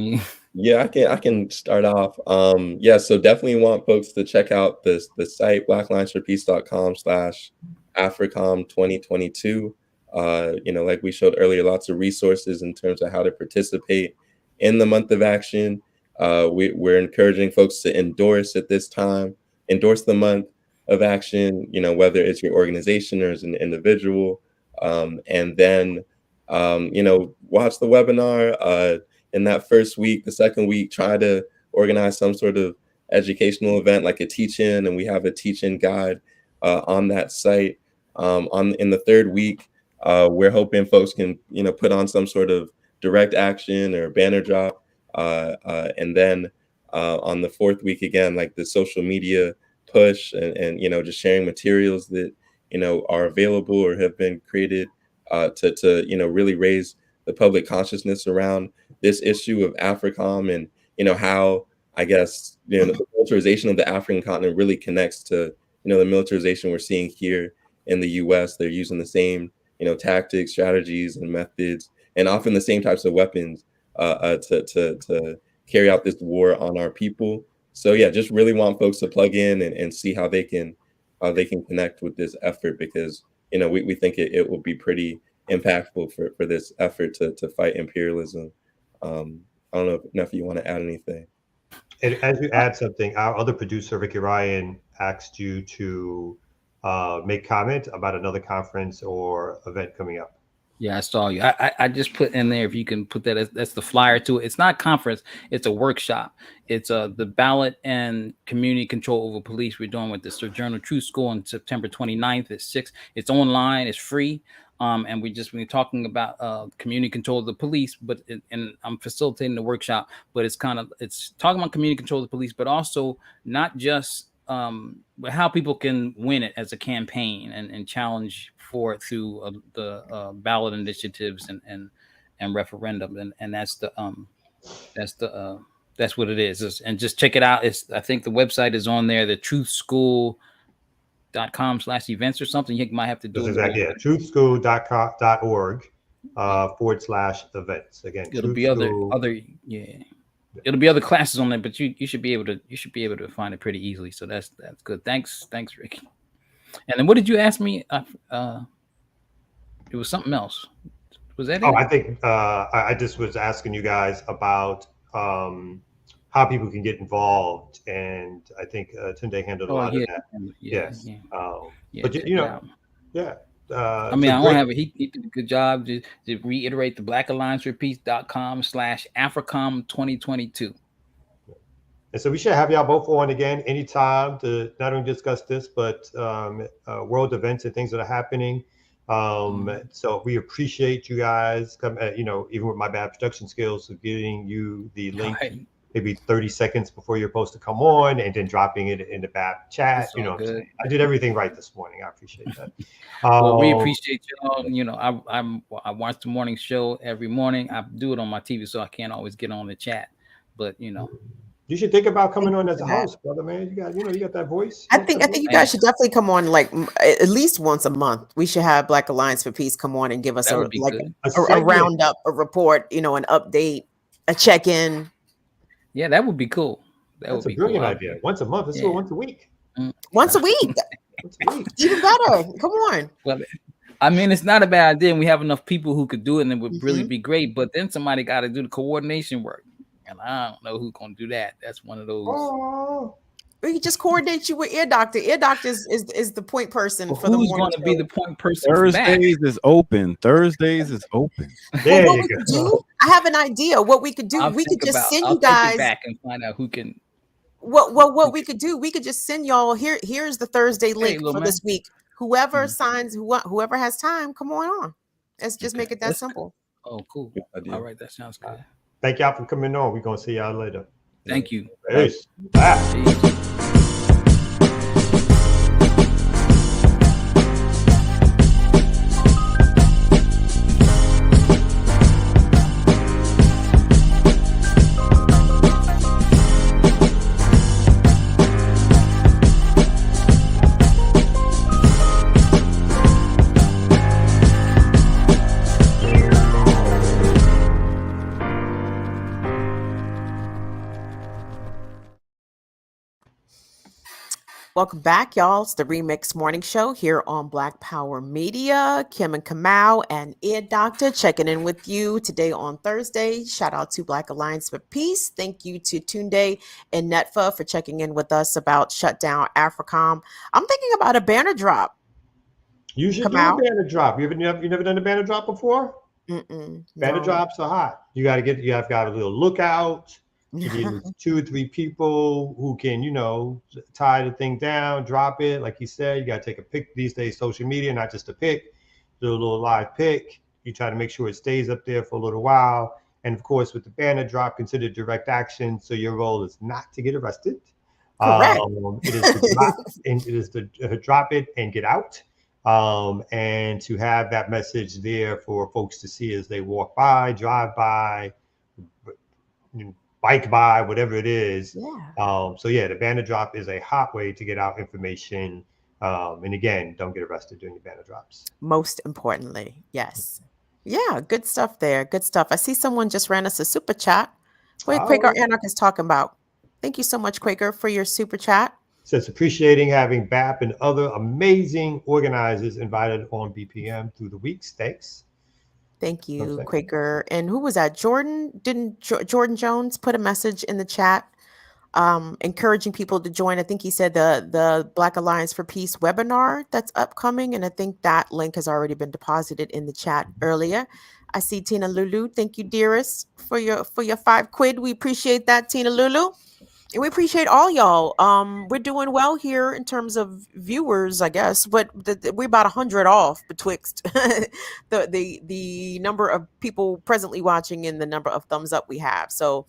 Yeah, I can start off. So definitely want folks to check out the site blacklinesforpeace.com/AFRICOM 2022. Like we showed earlier, lots of resources in terms of how to participate in the month of action. We're encouraging folks to endorse at this time, endorse the month of action, whether it's your organization or as an individual, and then watch the webinar. In that first week, the second week, try to organize some sort of educational event like a teach-in, and we have a teach-in guide on that site. In the third week, we're hoping folks can put on some sort of direct action or banner drop, and then on the fourth week again, like the social media push and just sharing materials that are available or have been created to really raise the public consciousness around this issue of AFRICOM, and how I guess the militarization of the African continent really connects to the militarization we're seeing here in the U.S. They're using the same tactics, strategies, and methods, and often the same types of weapons to carry out this war on our people. So yeah, just really want folks to plug in and see how they can connect with this effort, because we think it will be pretty impactful for this effort to fight imperialism. I don't know if Nephi, you want to add anything. And as you add something, our other producer, Ricky Ryan, asked you to make comment about another conference or event coming up. Yeah, I saw you. I just put in there, if you can put that, that's the flyer to it. It's not a conference, it's a workshop. It's the ballot and community control over police we're doing with the Sojourner Truth School on September 29th at 6. It's online, it's free. And we're talking about community control of the police, and I'm facilitating the workshop, but it's talking about community control of the police, but also not just how people can win it as a campaign and challenge for it through the ballot initiatives and referendum, and that's what it is. And just check it out. I think the website is on there, the truthschool.com/events or something. You might have to do it. Exactly. Yeah, truthschool.org /events. Again, it'll be other. Yeah. It'll be other classes on there, but you should be able to find it pretty easily. So that's good. Thanks, Ricky. And then what did you ask me? It was something else. Was that it? I think I just was asking you guys about how people can get involved, and I think Tunde handled a lot of that. Yes. But you know, yeah. I mean, I don't have it. He did a good job. To reiterate, the blackalliancerepeats.com/AFRICOM2022. And so we should have y'all both on again anytime to not only discuss this, but world events and things that are happening. So we appreciate you guys even with my bad production skills, of getting you the link maybe 30 seconds before you're supposed to come on, and then dropping it in the BAP chat. You know what I'm saying? I did everything right this morning. I appreciate that. Well, we appreciate y'all. You know, I watch the morning show every morning. I do it on my TV, so I can't always get on the chat. But you know, you should think about coming on as a host, brother, man. You got that voice. I think you guys should definitely come on like at least once a month. We should have Black Alliance for Peace come on and give us a roundup, a report, an update, a check-in. Yeah, that would be cool. That's a brilliant idea. Once a month. Let's do it once a week. Once a week. Even better. Come on. Well, I mean, it's not a bad idea, and we have enough people who could do it, and it would really be great. But then somebody got to do the coordination work, and I don't know who's going to do that. That's one of those. We can just coordinate you with Ear Doctor. Ear Doctor is the point person for the morning. Who's going to be the point person? Thursdays is open. Thursdays is open. There what you we go. could do, I have an idea. What we could do, we could just send you guys back and find out who can. What we could do, we could just send y'all here's the Thursday link for this week. Whoever signs, whoever has time, come on. Let's just make it that simple. Oh, cool. All right, that sounds good. Thank y'all for coming on. We're gonna see y'all later. Thank you. Peace. Bye. Welcome back, y'all. It's the Remix Morning Show here on Black Power Media. Kim and Kamau and Ear Doctor checking in with you today on Thursday. Shout out to Black Alliance for Peace. Thank you to Tunde and Netfa for checking in with us about Shutdown AFRICOM. I'm thinking about a banner drop. You should do a banner drop. You never done a banner drop before? Banner drops are hot. You have got a little lookout. You need 2 or 3 people who can, tie the thing down, drop it. Like he said, you got to take a pic these days, social media, not just a pic, do a little live pic. You try to make sure it stays up there for a little while. And of course, with the banner drop, consider direct action. So your role is not to get arrested. Correct. It is to drop it and get out. And to have that message there for folks to see as they walk by, drive by, bike by, whatever it is. The banner drop is a hot way to get out information. And again, don't get arrested doing your banner drops. Most importantly, yes. Yeah, good stuff there. Good stuff. I see someone just ran us a super chat. What Quaker Anarch is talking about. Thank you so much, Quaker, for your super chat. Says appreciating having BAP and other amazing organizers invited on BPM through the weeks. Thanks. Thank you, Quaker. And who was that? Jordan? Didn't Jordan Jones put a message in the chat encouraging people to join? I think he said the Black Alliance for Peace webinar that's upcoming. And I think that link has already been deposited in the chat earlier. I see Tina Lulu. Thank you, dearest, for your $5. We appreciate that, Tina Lulu. And we appreciate all y'all. We're doing well here in terms of viewers, I guess, but we're about 100 off betwixt the number of people presently watching and the number of thumbs up we have. So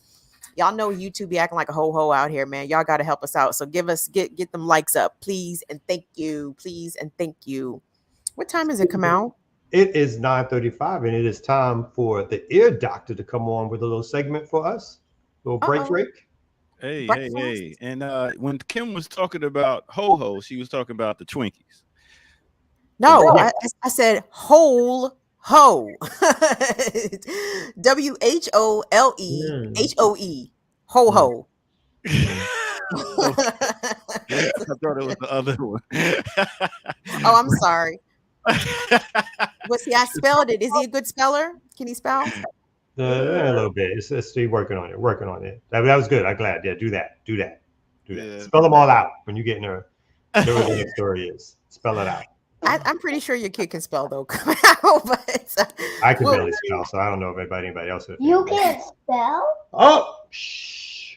y'all know YouTube be acting like a ho-ho out here, man. Y'all got to help us out. So get them likes up, please, and thank you. Please and thank you. What time is it, Kamau? It is 9:35, and it is time for the Ear Doctor to come on with a little segment for us. A little break. Hey. And when Kim was talking about ho-ho, she was talking about the Twinkies. No, I said whole ho. WHOLE HOE. Ho Ho. I thought it was the other one. Oh, I'm sorry. Well, see, I spelled it. Is he a good speller? Can he spell? A little bit. It's working on it. Working on it. That was good. I'm glad. Yeah, do that. Yeah. Spell them all out when you get in there. Whatever the next story is. Spell it out. I'm pretty sure your kid can spell though. But I can barely spell, so I don't know if anybody else. You can spell? Oh, shh.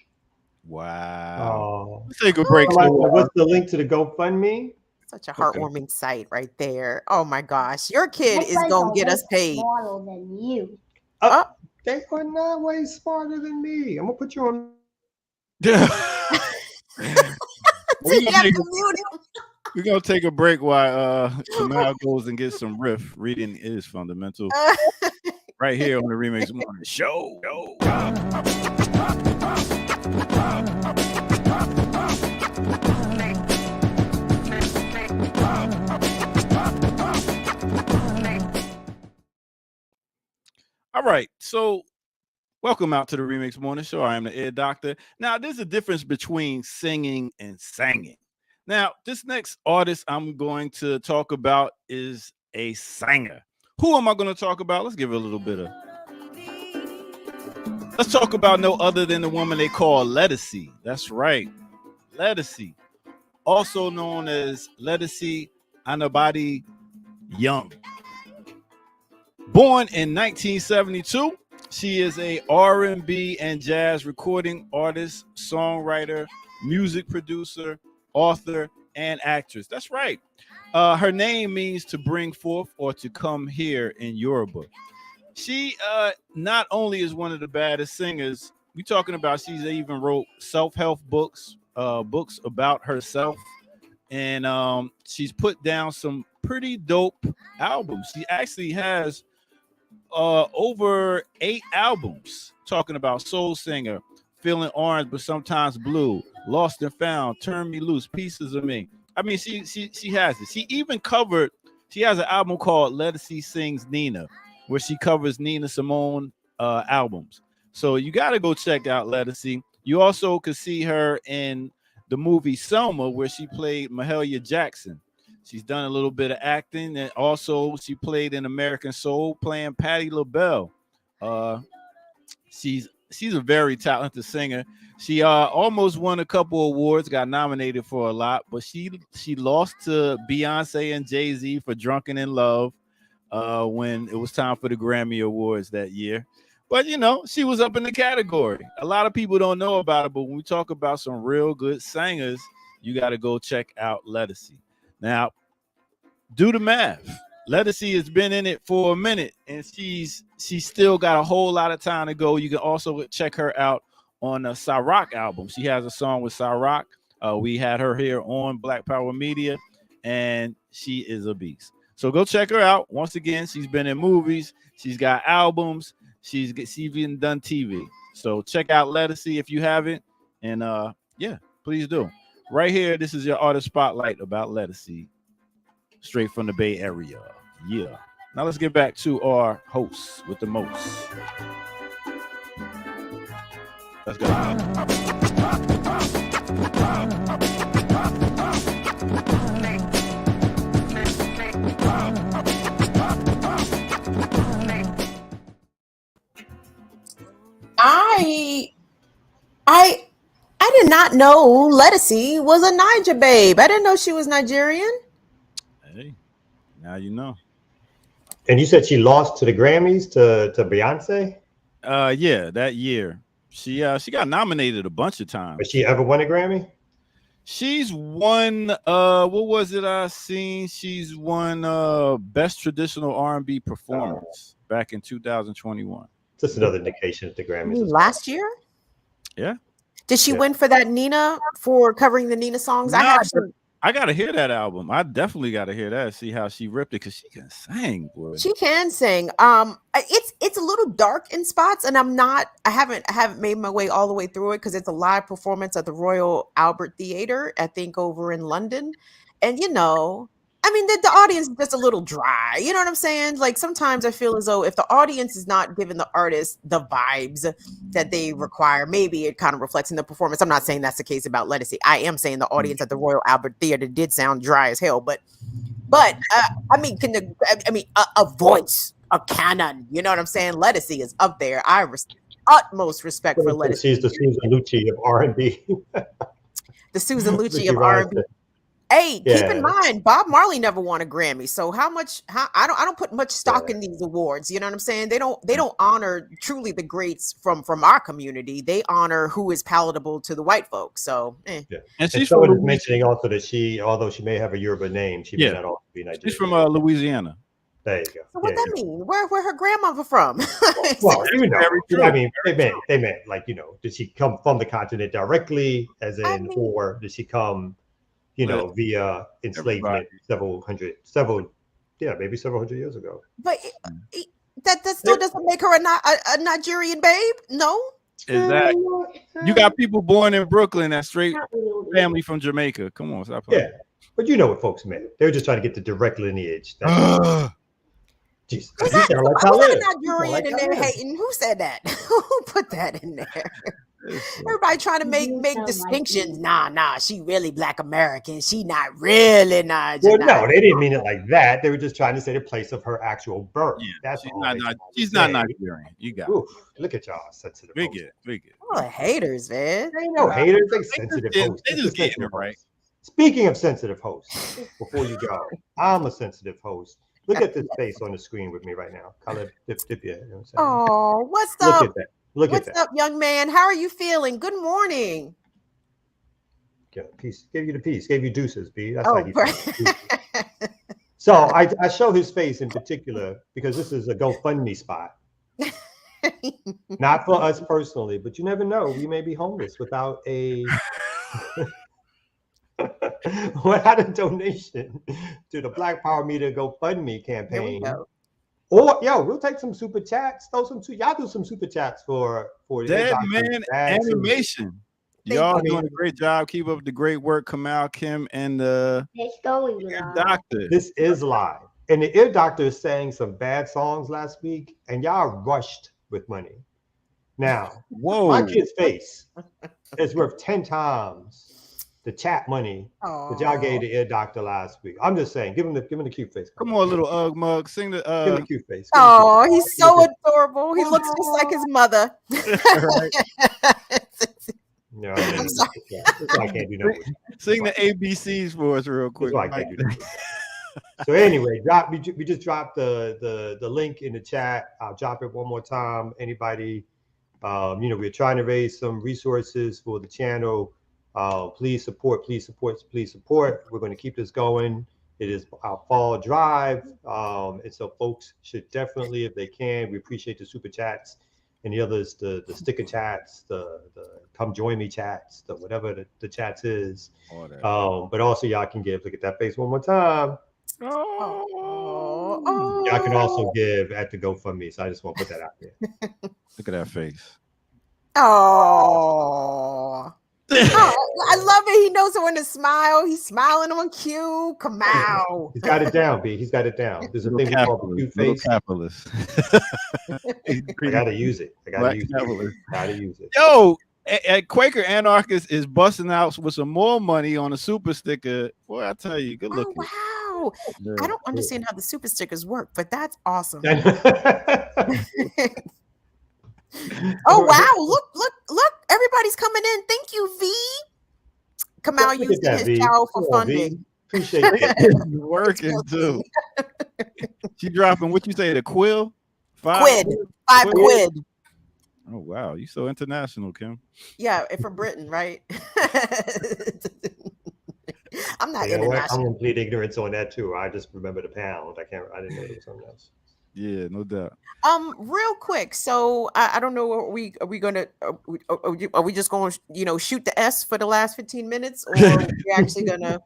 Wow. Oh. Let's take a break. What's the link to the GoFundMe? such a heartwarming sight right there. Oh my gosh, your kid is gonna get us paid. Smarter than you. They are not way smarter than me. I'm gonna put you on. We're gonna take a break while Kamal goes and gets some riff. Reading is fundamental. Right here on the Remix Morning Show. All right, so welcome out to the Remix Morning Show. I am the Ear Doctor. Now, there's a difference between singing and singing. Now, this next artist I'm going to talk about is a singer. Who am I going to talk about? Let's give it a little bit of. Let's talk about no other than the woman they call Ledisi. That's right, Ledisi, also known as Ledisi Anabadi Young. Born in 1972, she is a R&B and jazz recording artist, songwriter, music producer, author, and actress. That's right. Her name means to bring forth or to come here in Yoruba. She not only is one of the baddest singers, we're talking about she's even wrote self-help books, books about herself, and she's put down some pretty dope albums. She actually has over 8 albums talking about Soul Singer, Feeling Orange but Sometimes Blue, Lost and Found, Turn Me Loose, Pieces of Me. I mean, she has it. She has an album called Ledisi Sings Nina, where she covers Nina Simone albums. So you got to go check out Ledisi. You also could see her in the movie Selma, where she played Mahalia Jackson. She's done a little bit of acting, and also she played in American Soul, playing Patti LaBelle. She's a very talented singer. She almost won a couple awards, got nominated for a lot, but she lost to Beyonce and Jay-Z for Drunken in Love when it was time for the Grammy Awards that year. But, you know, she was up in the category. A lot of people don't know about it, but when we talk about some real good singers, you got to go check out Ledisi. Now, do the math. Ledisi has been in it for a minute, and she's still got a whole lot of time to go. You can also check her out on the Cyrock album. She has a song with Cyrock. We had her here on Black Power Media, and she is a beast. So go check her out. Once again, she's been in movies. She's got albums. She's even done TV. So check out Ledisi if you haven't. And yeah, please do. Right here, this is your artist spotlight about Ledisi, straight from the Bay Area. Yeah. Now let's get back to our hosts with the most. Let's go. I did not know Ledisi was a Niger babe. I didn't know she was Nigerian. Hey, now you know. And you said she lost to the Grammys to Beyonce? Yeah, that year. She got nominated a bunch of times. But she ever won a Grammy? She's won what was it I seen? She's won Best Traditional R&B Performance back in 2021. Just another indication that the Grammys last year? Yeah. Did she win for that Nina, for covering the Nina songs? Nah, I gotta hear that album. I definitely gotta hear that. See how she ripped it, because she can sing, boy. She can sing. It's a little dark in spots, and I haven't made my way all the way through it because it's a live performance at the Royal Albert Theatre, I think over in London. And you know, I mean, the audience is just a little dry. You know what I'm saying? Like sometimes I feel as though if the audience is not giving the artist the vibes that they require, maybe it kind of reflects in the performance. I'm not saying that's the case about Lettucey. I am saying the audience at the Royal Albert Theater did sound dry as hell. But I mean, a voice, a canon. You know what I'm saying? Lettucey is up there. Utmost respect for Lettucey. She's the Susan Lucci of R&B. The Susan Lucci of R&B. Hey, keep in mind, Bob Marley never won a Grammy. So I don't put much stock in these awards. You know what I'm saying? They don't honor truly the greats from our community. They honor who is palatable to the white folks. So, and she's someone is mentioning also that although she may have a Yoruba name, she may not also be Nigerian. She's from Louisiana. There you go. So what that mean? Where her grandmother from? Well, I mean, they meant like, did she come from the continent directly, as in, or did she come, via enslavement maybe several hundred years ago? But that still doesn't make her a Nigerian babe. No. Exactly. You got people born in Brooklyn that's straight family from Jamaica. Come on, stop playing. Yeah, but you know what folks meant. They were just trying to get the direct lineage. Jeez, was that Nigerian in there hating? Who said that? Who put that in there? Everybody trying to make distinctions. Nah, she really Black American. She not really Nigerian. Well, no, they didn't mean it like that. They were just trying to say the place of her actual birth. Yeah, that's she's not Nigerian. You got it. Look at y'all, sensitive. We get it. Oh, haters, man. They ain't no haters. They sensitive hosts. They just getting it right. Speaking of sensitive hosts, before you go, I'm a sensitive host. Look at this face on the screen with me right now. Color dip. You know what I'm saying? Oh, what's up? Look at that. What's up, young man? How are you feeling? Good morning. Peace. Gave you the peace. Gave you deuces, B. That's how you feel. So I show his face in particular because this is a GoFundMe spot. Not for us personally, but you never know. We may be homeless without a without a donation to the Black Power Media GoFundMe campaign. Or we'll take some super chats. Y'all do some super chats for Dead Man Animation. Y'all doing a great job. Keep up the great work, Kamal, Kim, and the Ear Doctor. This is live. And the Ear Doctor sang some bad songs last week, and y'all rushed with money. Now, my kid's face is worth 10 times the chat money that y'all gave the Ear Doctor last week. I'm just saying, give him the cute face. Come on, little Ugg Mug, sing the give him the cute face. He's so adorable. He looks just like his mother. No, I'm sorry. I can't do that. Sing the ABCs for us real quick. I can't do that. So anyway, we just dropped the link in the chat. I'll drop it one more time. Anybody, we're trying to raise some resources for the channel. Please support. We're going to keep this going. It is our fall drive. And so folks should definitely, if they can, we appreciate the super chats and the others, the sticker chats, the come join me chats, the whatever the chats is. But also y'all can give, look at that face one more time. Y'all can also give at the GoFundMe. So I just want to put that out there. Look at that face. I love it. He knows when to smile. He's smiling on cue. Kamal. He's got it down, B. He's got it down. There's a thing called the cute face. Capitalist. I gotta use it. Gotta use it. Yo, Quaker Anarchist is busting out with some more money on a super sticker. Boy, I tell you, good looking. Wow. Yeah. I don't understand how the super stickers work, but that's awesome. Oh wow! Look! Everybody's coming in. Thank you, V. Kamal using his child for funding. Appreciate it. Working too. She dropping what you say? The quill? Five quid. Oh wow! You so international, Kim. Yeah, from Britain, right? I'm not international. I'm complete ignorance on that too. I just remember the pound. I didn't know it was something else. Yeah, no doubt. Real quick. So I don't know. Are we just going to shoot the S for the last 15 minutes, or are we actually gonna?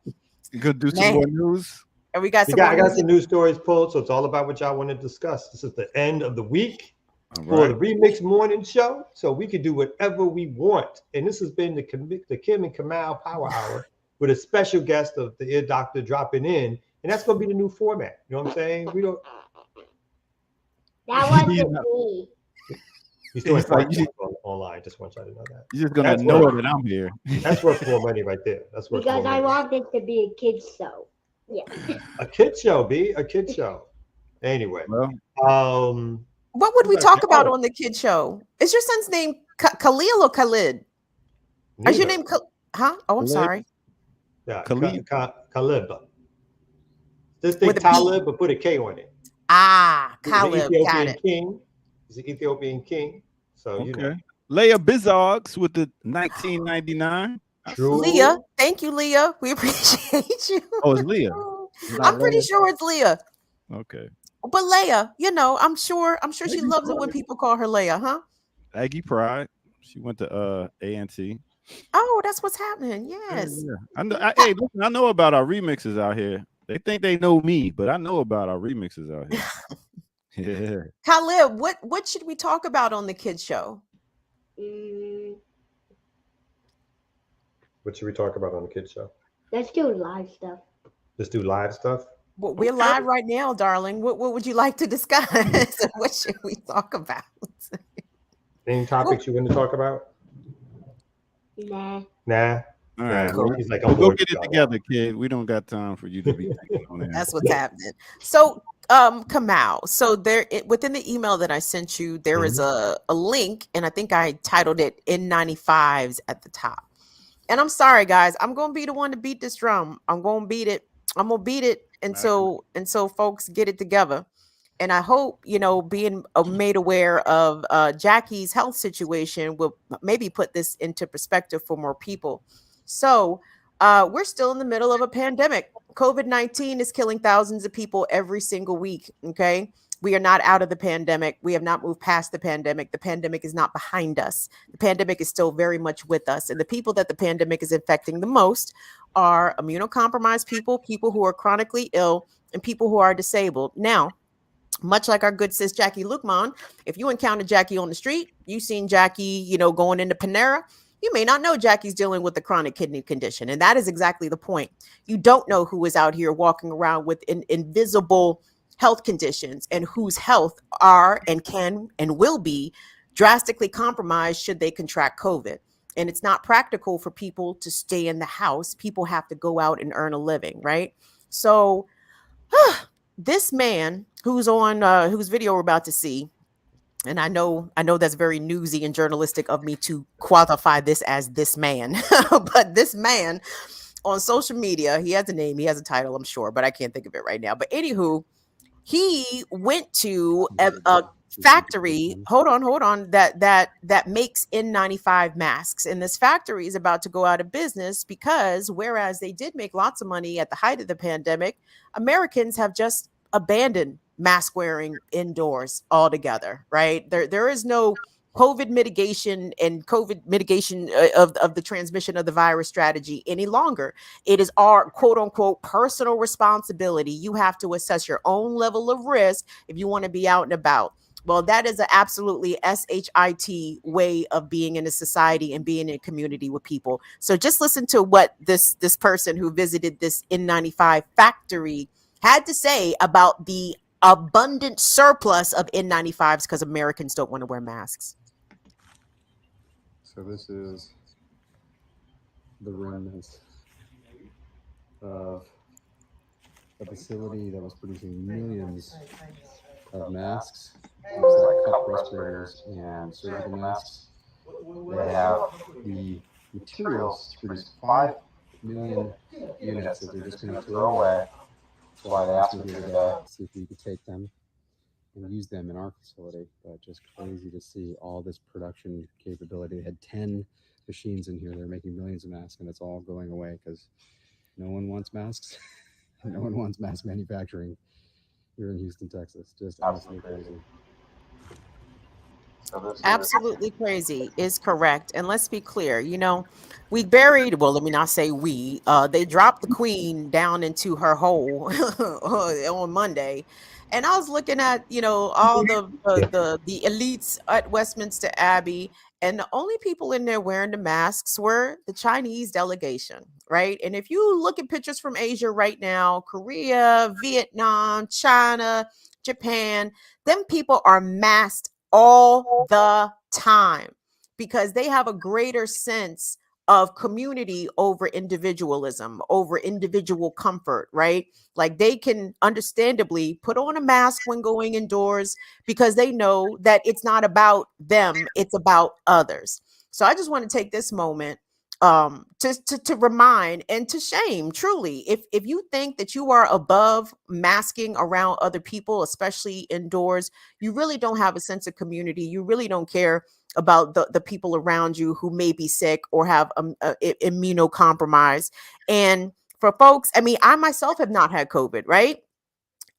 You gonna do some more news? And I got some news stories pulled, so it's all about what y'all want to discuss. This is the end of the week for the Remix Morning Show, so we can do whatever we want. And this has been the Kim and Kamal Power Hour with a special guest of the Ear Doctor dropping in. and that's gonna be the new format. You know what I'm saying? We don't. That wasn't me. He's doing It's like online. Just want y'all to know that. You're just gonna That's know what- that I'm here. That's worth more money right there. That's worth Because more I money. want it to be a kid's show. Yeah. A kid show, B. A kid show. Anyway, Well, What would we Okay. talk about Oh. on the kid show? Is your son's name Khalil or Khalid? Is your neither. name huh? Oh, I'm Khalid. sorry. Yeah, Khalid. Khalid. Just think With a B. Talib, but put a K on it. Ah, He's an Khalid. Got Ethiopian it. king. He's an Ethiopian king. So you know. okay. Leia Bizogs with the 1999. True. Leah. Thank you, Leah. We appreciate you. Oh, it's Leah. I'm pretty sure it's Leah. Okay. But Leia, you know, I'm sure she Aggie loves it when Pride. people call her Leia, huh? Aggie Pride. She went to A&T. Oh, that's what's happening. Yeah, Yes. yeah. Hey, listen, I know about our remixes out here. They think they know me, but I know about our remixes out here. Yeah. Khalid, what should we talk about on the kids show? What should we talk about on the kids show? Let's do live stuff. Let's do live stuff. Well, we're live right now, darling. What would you like to discuss? What should we talk about? Any topics you want to talk about? Nah. Nah. All right. Nah. He's like, Well, I'm go bored get it with y'all. together, kid. We don't got time for you to be thinking on that. That's what's happening. So, Kamal, so within the email that I sent you, there is a link, and I think I titled it N95s at the top. And I'm sorry, guys, I'm gonna be the one to beat this drum. I'm gonna beat it. And so folks get it together. And I hope, being made aware of Jackie's health situation will maybe put this into perspective for more people. So we're still in the middle of a pandemic. COVID-19 is killing thousands of people every single week. Okay. We are not out of the pandemic. We have not moved past the pandemic. The pandemic is not behind us. The pandemic is still very much with us. And the people that the pandemic is infecting the most are immunocompromised people, people who are chronically ill, and people who are disabled. Now, much like our good sis Jackie Lukman, if you encounter Jackie on the street, you've seen Jackie, going into Panera, you may not know Jackie's dealing with the chronic kidney condition. And that is exactly the point. You don't know who is out here walking around with invisible health conditions and whose health are and can and will be drastically compromised should they contract COVID. And it's not practical for people to stay in the house. People have to go out and earn a living, right? So this man whose video we're about to see, and I know that's very newsy and journalistic of me to qualify this as this man, but this man on social media, he has a name, he has a title, I'm sure, but I can't think of it right now. But anywho, he went to a factory, hold on, that makes N95 masks. And this factory is about to go out of business because whereas they did make lots of money at the height of the pandemic, Americans have just abandoned mask wearing indoors altogether, right? There is no COVID mitigation and COVID mitigation of the transmission of the virus strategy any longer. It is our quote unquote personal responsibility. You have to assess your own level of risk if you want to be out and about. Well, that is an absolutely SHIT way of being in a society and being in a community with people. So just listen to what this person who visited this N95 factory had to say about the abundant surplus of N95s because Americans don't want to wear masks. So this is the remnants of a facility that was producing millions of masks, things like cup respirators and surgical masks. They have the materials to produce 5 million units that they're just going to throw away. That's why they asked me here today to see if we could take them and use them in our facility. But just crazy to see all this production capability. They had 10 machines in here. They're making millions of masks, and it's all going away because no one wants masks. No one wants mask manufacturing here in Houston, Texas. Just absolutely crazy. Absolutely crazy is correct. And let's be clear, we buried, well, let me not say we, they dropped the queen down into her hole on Monday. And I was looking at, all the elites at Westminster Abbey, and the only people in there wearing the masks were the Chinese delegation, right? And if you look at pictures from Asia right now, Korea, Vietnam, China, Japan, them people are masked all the time because they have a greater sense of community over individualism, over individual comfort, right? Like they can understandably put on a mask when going indoors because they know that it's not about them, it's about others. So I just want to take this moment to remind and to shame, truly, if you think that you are above masking around other people, especially indoors, you really don't have a sense of community. You really don't care about the people around you who may be sick or have immunocompromised. And for folks, I mean, I myself have not had COVID, right?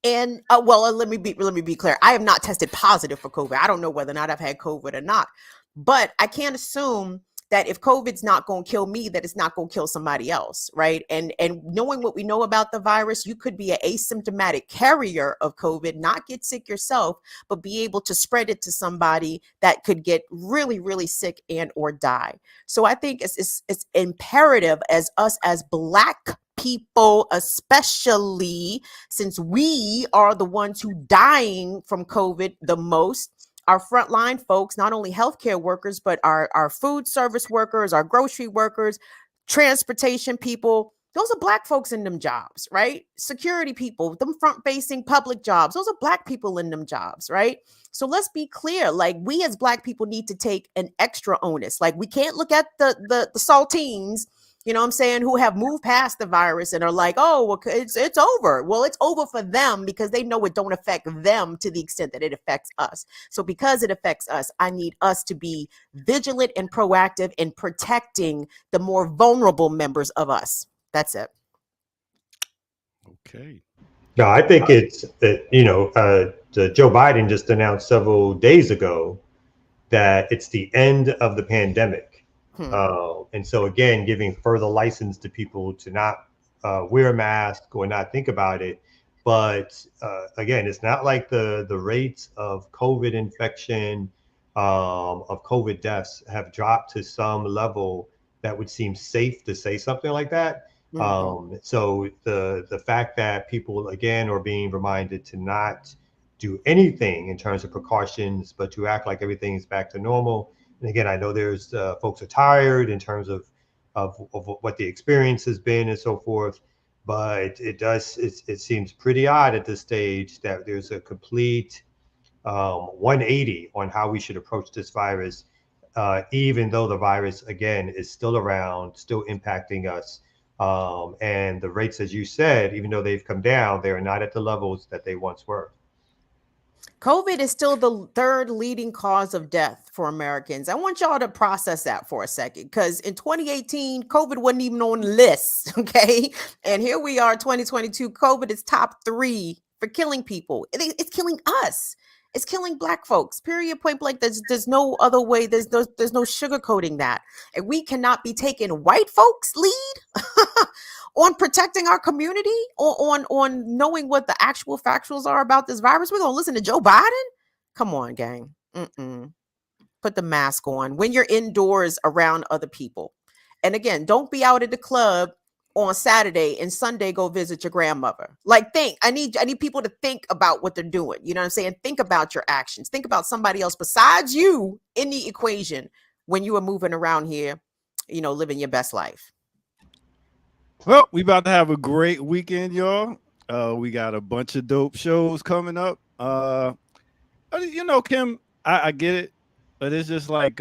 And let me be clear. I have not tested positive for COVID. I don't know whether or not I've had COVID or not, but I can't assume that if COVID's not going to kill me, that it's not going to kill somebody else, right? And knowing what we know about the virus, you could be an asymptomatic carrier of COVID, not get sick yourself, but be able to spread it to somebody that could get really, really sick and or die. So I think it's imperative as us as Black people, especially since we are the ones who dying from COVID the most. Our frontline folks, not only healthcare workers, but our food service workers, our grocery workers, transportation people, those are Black folks in them jobs, right? Security people, them front-facing public jobs, those are Black people in them jobs, right? So let's be clear, like we as Black people need to take an extra onus. Like we can't look at the saltines, you know what I'm saying, who have moved past the virus and are like, oh, well, it's over. Well, it's over for them because they know it don't affect them to the extent that it affects us. So because it affects us, I need us to be vigilant and proactive in protecting the more vulnerable members of us. That's it. Okay. No, I think it's that, Joe Biden just announced several days ago that it's the end of the pandemic. And so again, giving further license to people to not wear a mask or not think about it. But again, it's not like the rates of COVID infection, of COVID deaths have dropped to some level that would seem safe to say something like that. So the fact that people again are being reminded to not do anything in terms of precautions, but to act like everything is back to normal. And again, I know there's folks are tired in terms of what the experience has been and so forth, but it seems pretty odd at this stage that there's a complete 180 on how we should approach this virus, even though the virus again is still around, still impacting us, and the rates, as you said, even though they've come down, they are not at the levels that they once were. COVID is still the third leading cause of death for Americans. I want y'all to process that for a second, because in 2018, COVID wasn't even on the list, okay? And here we are, 2022, COVID is top 3 for killing people. It's killing us. It's killing Black folks, period, point blank. There's no other way. There's no sugarcoating that. And we cannot be taking white folks' lead on protecting our community, on knowing what the actual factuals are about this virus. We're going to listen to Joe Biden? Come on, gang. Put the mask on when you're indoors around other people. And again, don't be out at the club on Saturday and Sunday go visit your grandmother. Like, I need people to think about what they're doing. You know what I'm saying? Think about your actions. Think about somebody else besides you in the equation when you are moving around here, living your best life. Well, we about to have a great weekend, y'all. We got a bunch of dope shows coming up. Kim, I get it, but it's just like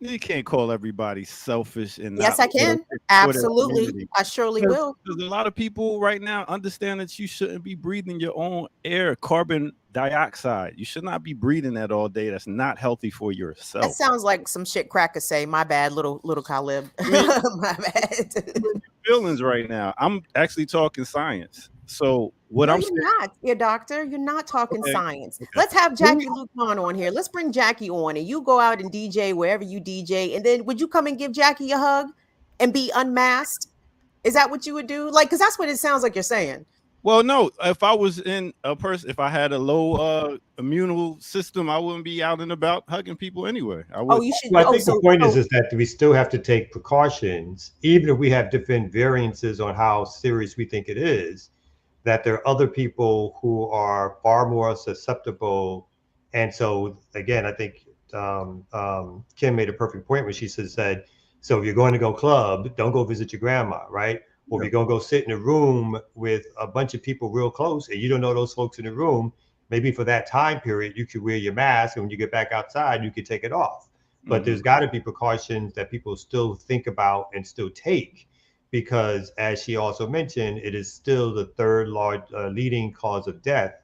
you can't call everybody selfish. And yes, I can. Absolutely. I surely will. Because a lot of people right now understand that you shouldn't be breathing your own air, carbon dioxide. You should not be breathing that all day. That's not healthy for yourself. That sounds like some shit crackers say. My bad, little Khalib. My bad. Feelings right now. I'm actually talking science. So what I'm saying, you're not, your doctor. You're not talking science. Okay. Let's have Jackie Lucan on here. Let's bring Jackie on, and you go out and DJ wherever you DJ. And then would you come and give Jackie a hug and be unmasked? Is that what you would do? Like, because that's what it sounds like you're saying. Well, no. If I was in a person, if I had a low immune system, I wouldn't be out and about hugging people anyway. I Oh, would. you should. Well, I Oh, think the so point so is that we still have to take precautions, even if we have different variances on how serious we think it is, that there are other people who are far more susceptible. And so, again, I think Kim made a perfect point when she said, so if you're going to go club, don't go visit your grandma, right? Or if you're going to go sit in a room with a bunch of people real close and you don't know those folks in the room, maybe for that time period, you could wear your mask. And when you get back outside, you could take it off. But there's got to be precautions that people still think about and still take, because as she also mentioned, it is still the third large leading cause of death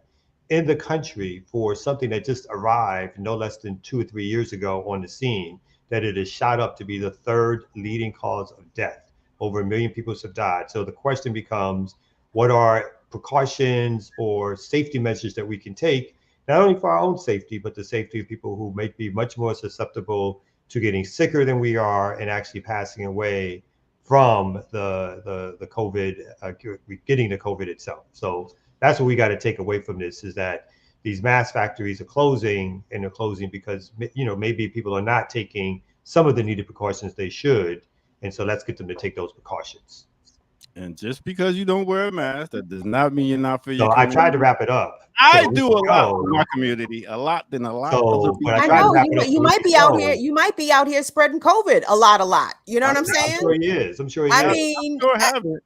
in the country for something that just arrived no less than 2 or 3 years ago on the scene, that it has shot up to be the third leading cause of death. Over 1 million people have died. So the question becomes, what are precautions or safety measures that we can take, not only for our own safety, but the safety of people who may be much more susceptible to getting sicker than we are and actually passing away from the COVID, getting the COVID itself. So that's what we got to take away from this, is that these mass factories are closing, and they're closing because, maybe people are not taking some of the needed precautions they should. And so let's get them to take those precautions. And just because you don't wear a mask, that does not mean you're not for your So I tried to wrap it up. I So do we a can lot go. for my community, a lot than a lot of So, other but people. I I tried to know wrap it up. you so we might can be out go. here. You might be out here spreading COVID a lot. You know what I'm I'm saying? sure he is. I'm sure he I is. mean, Sure have it.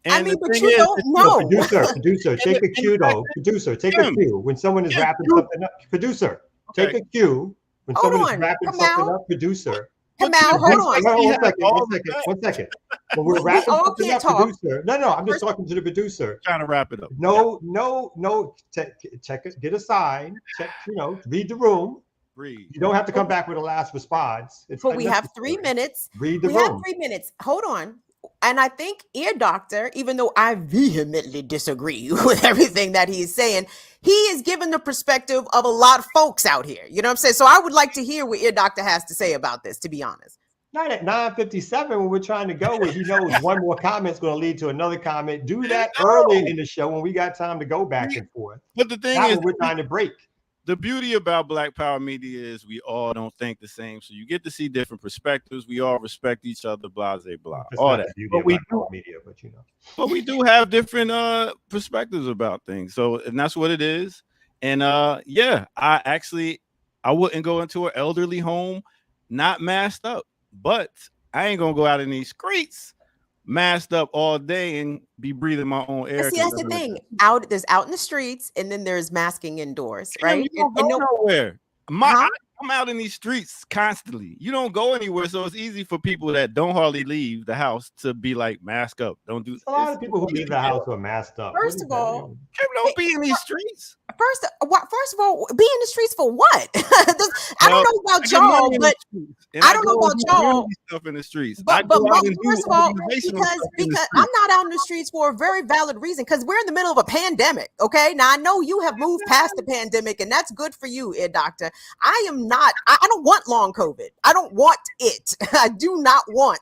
And the but thing you is, don't it's- know. Producer, And take the- a cue and the fact though. Producer, take Kim, a cue. When someone is Kim, wrapping you- something up, producer, take Okay. a cue. When Hold someone is on, wrapping Kamal. something up, producer. Kamal, Kim, hold just like on. he One has second, all one the second, facts. 1 second. When We we're wrapping all something can't up, talk. producer. No, I'm just First- talking to the producer. Trying to wrap it up. No. Check it. Get a sign. Check. Read the room. Breathe. You don't have to come back with a last response. It's But we have 3 unnecessary. minutes. Read the We have room. 3 minutes. Hold on. And I think Ear Doctor, even though I vehemently disagree with everything that he's saying, he is giving the perspective of a lot of folks out here. You know what I'm saying? So I would like to hear what Ear Doctor has to say about this, to be honest. Not at 9:57 when we're trying to go, where he knows one more comment is going to lead to another comment. Do that early in the show when we got time to go back and forth. But the thing Not is, when we're trying to break. the beauty about Black Power Media is we all don't think the same. So you get to see different perspectives. We all respect each other, blah, blah, That's all not that. the beauty But of we Black Power Media, but But we do have different perspectives about things. So, and that's what it is. And yeah, I wouldn't go into an elderly home not masked up, but I ain't gonna go out in these streets masked up all day and be breathing my own air. But see, that's the thing. There's out in the streets, and then there's masking indoors, Kim, right? you don't go nowhere. I'm out in these streets constantly. You don't go anywhere, so it's easy for people that don't hardly leave the house to be like, mask up. Don't do. a lot of people who leave the house are masked up. First of all, Kim, don't be in these streets. First of all, be in the streets for what? I don't know about y'all, but I don't know about y'all. Stuff in the streets. But first of all, because I'm not out in the streets for a very valid reason, because we're in the middle of a pandemic. Okay, now I know you have moved past the pandemic, and that's good for you, Ear Doctor. I am not. I don't want long COVID. I don't want it. I do not want.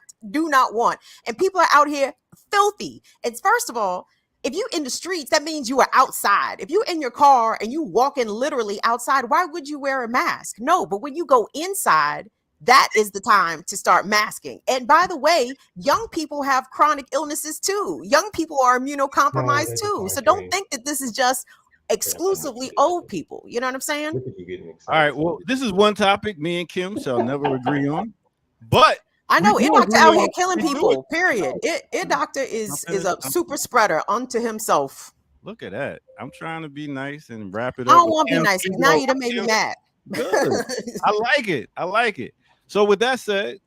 And people are out here filthy. It's first of all, if you in the streets, that means you are outside. If you're in your car and you walking literally outside, why would you wear a mask? No, but when you go inside, that is the time to start masking. And by the way, young people have chronic illnesses too. Young people are immunocompromised too. So don't think that this is just exclusively old people. You know what I'm saying? All right. Well, this is one topic me and Kim shall never agree on, but I know Ear Doctor out here killing people. it. Period. Ear Doctor is a super spreader unto himself. Look at that. I'm trying to be nice and wrap it I up. don't want to be nice. Now you done made me mad. Good. I like it. So with that said,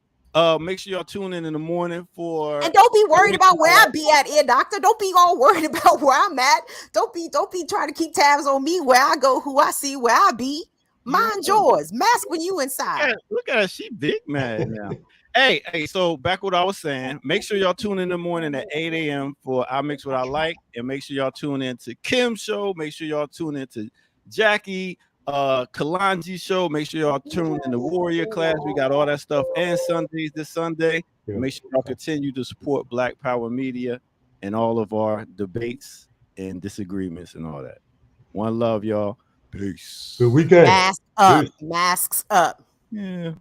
make sure y'all tune in the morning for. And don't be worried about where I be at, Ear Doctor. Don't be all worried about where I'm at. Don't be trying to keep tabs on me, where I go, who I see, where I be. Mind yours. Mask when you inside. Look at her. She big mad now. Hey, so back what I was saying, make sure y'all tune in the morning at 8 a.m. for I Mix What I Like, and make sure y'all tune in to Kim's show. Make sure y'all tune in to Jackie Kalanji's show. Make sure y'all tune in the Warrior class. We got all that stuff. And Sundays this Sunday. Make sure y'all continue to support Black Power Media and all of our debates and disagreements and all that. One love, y'all. Peace. Good weekend. Mask up. Peace. Masks up. Yeah.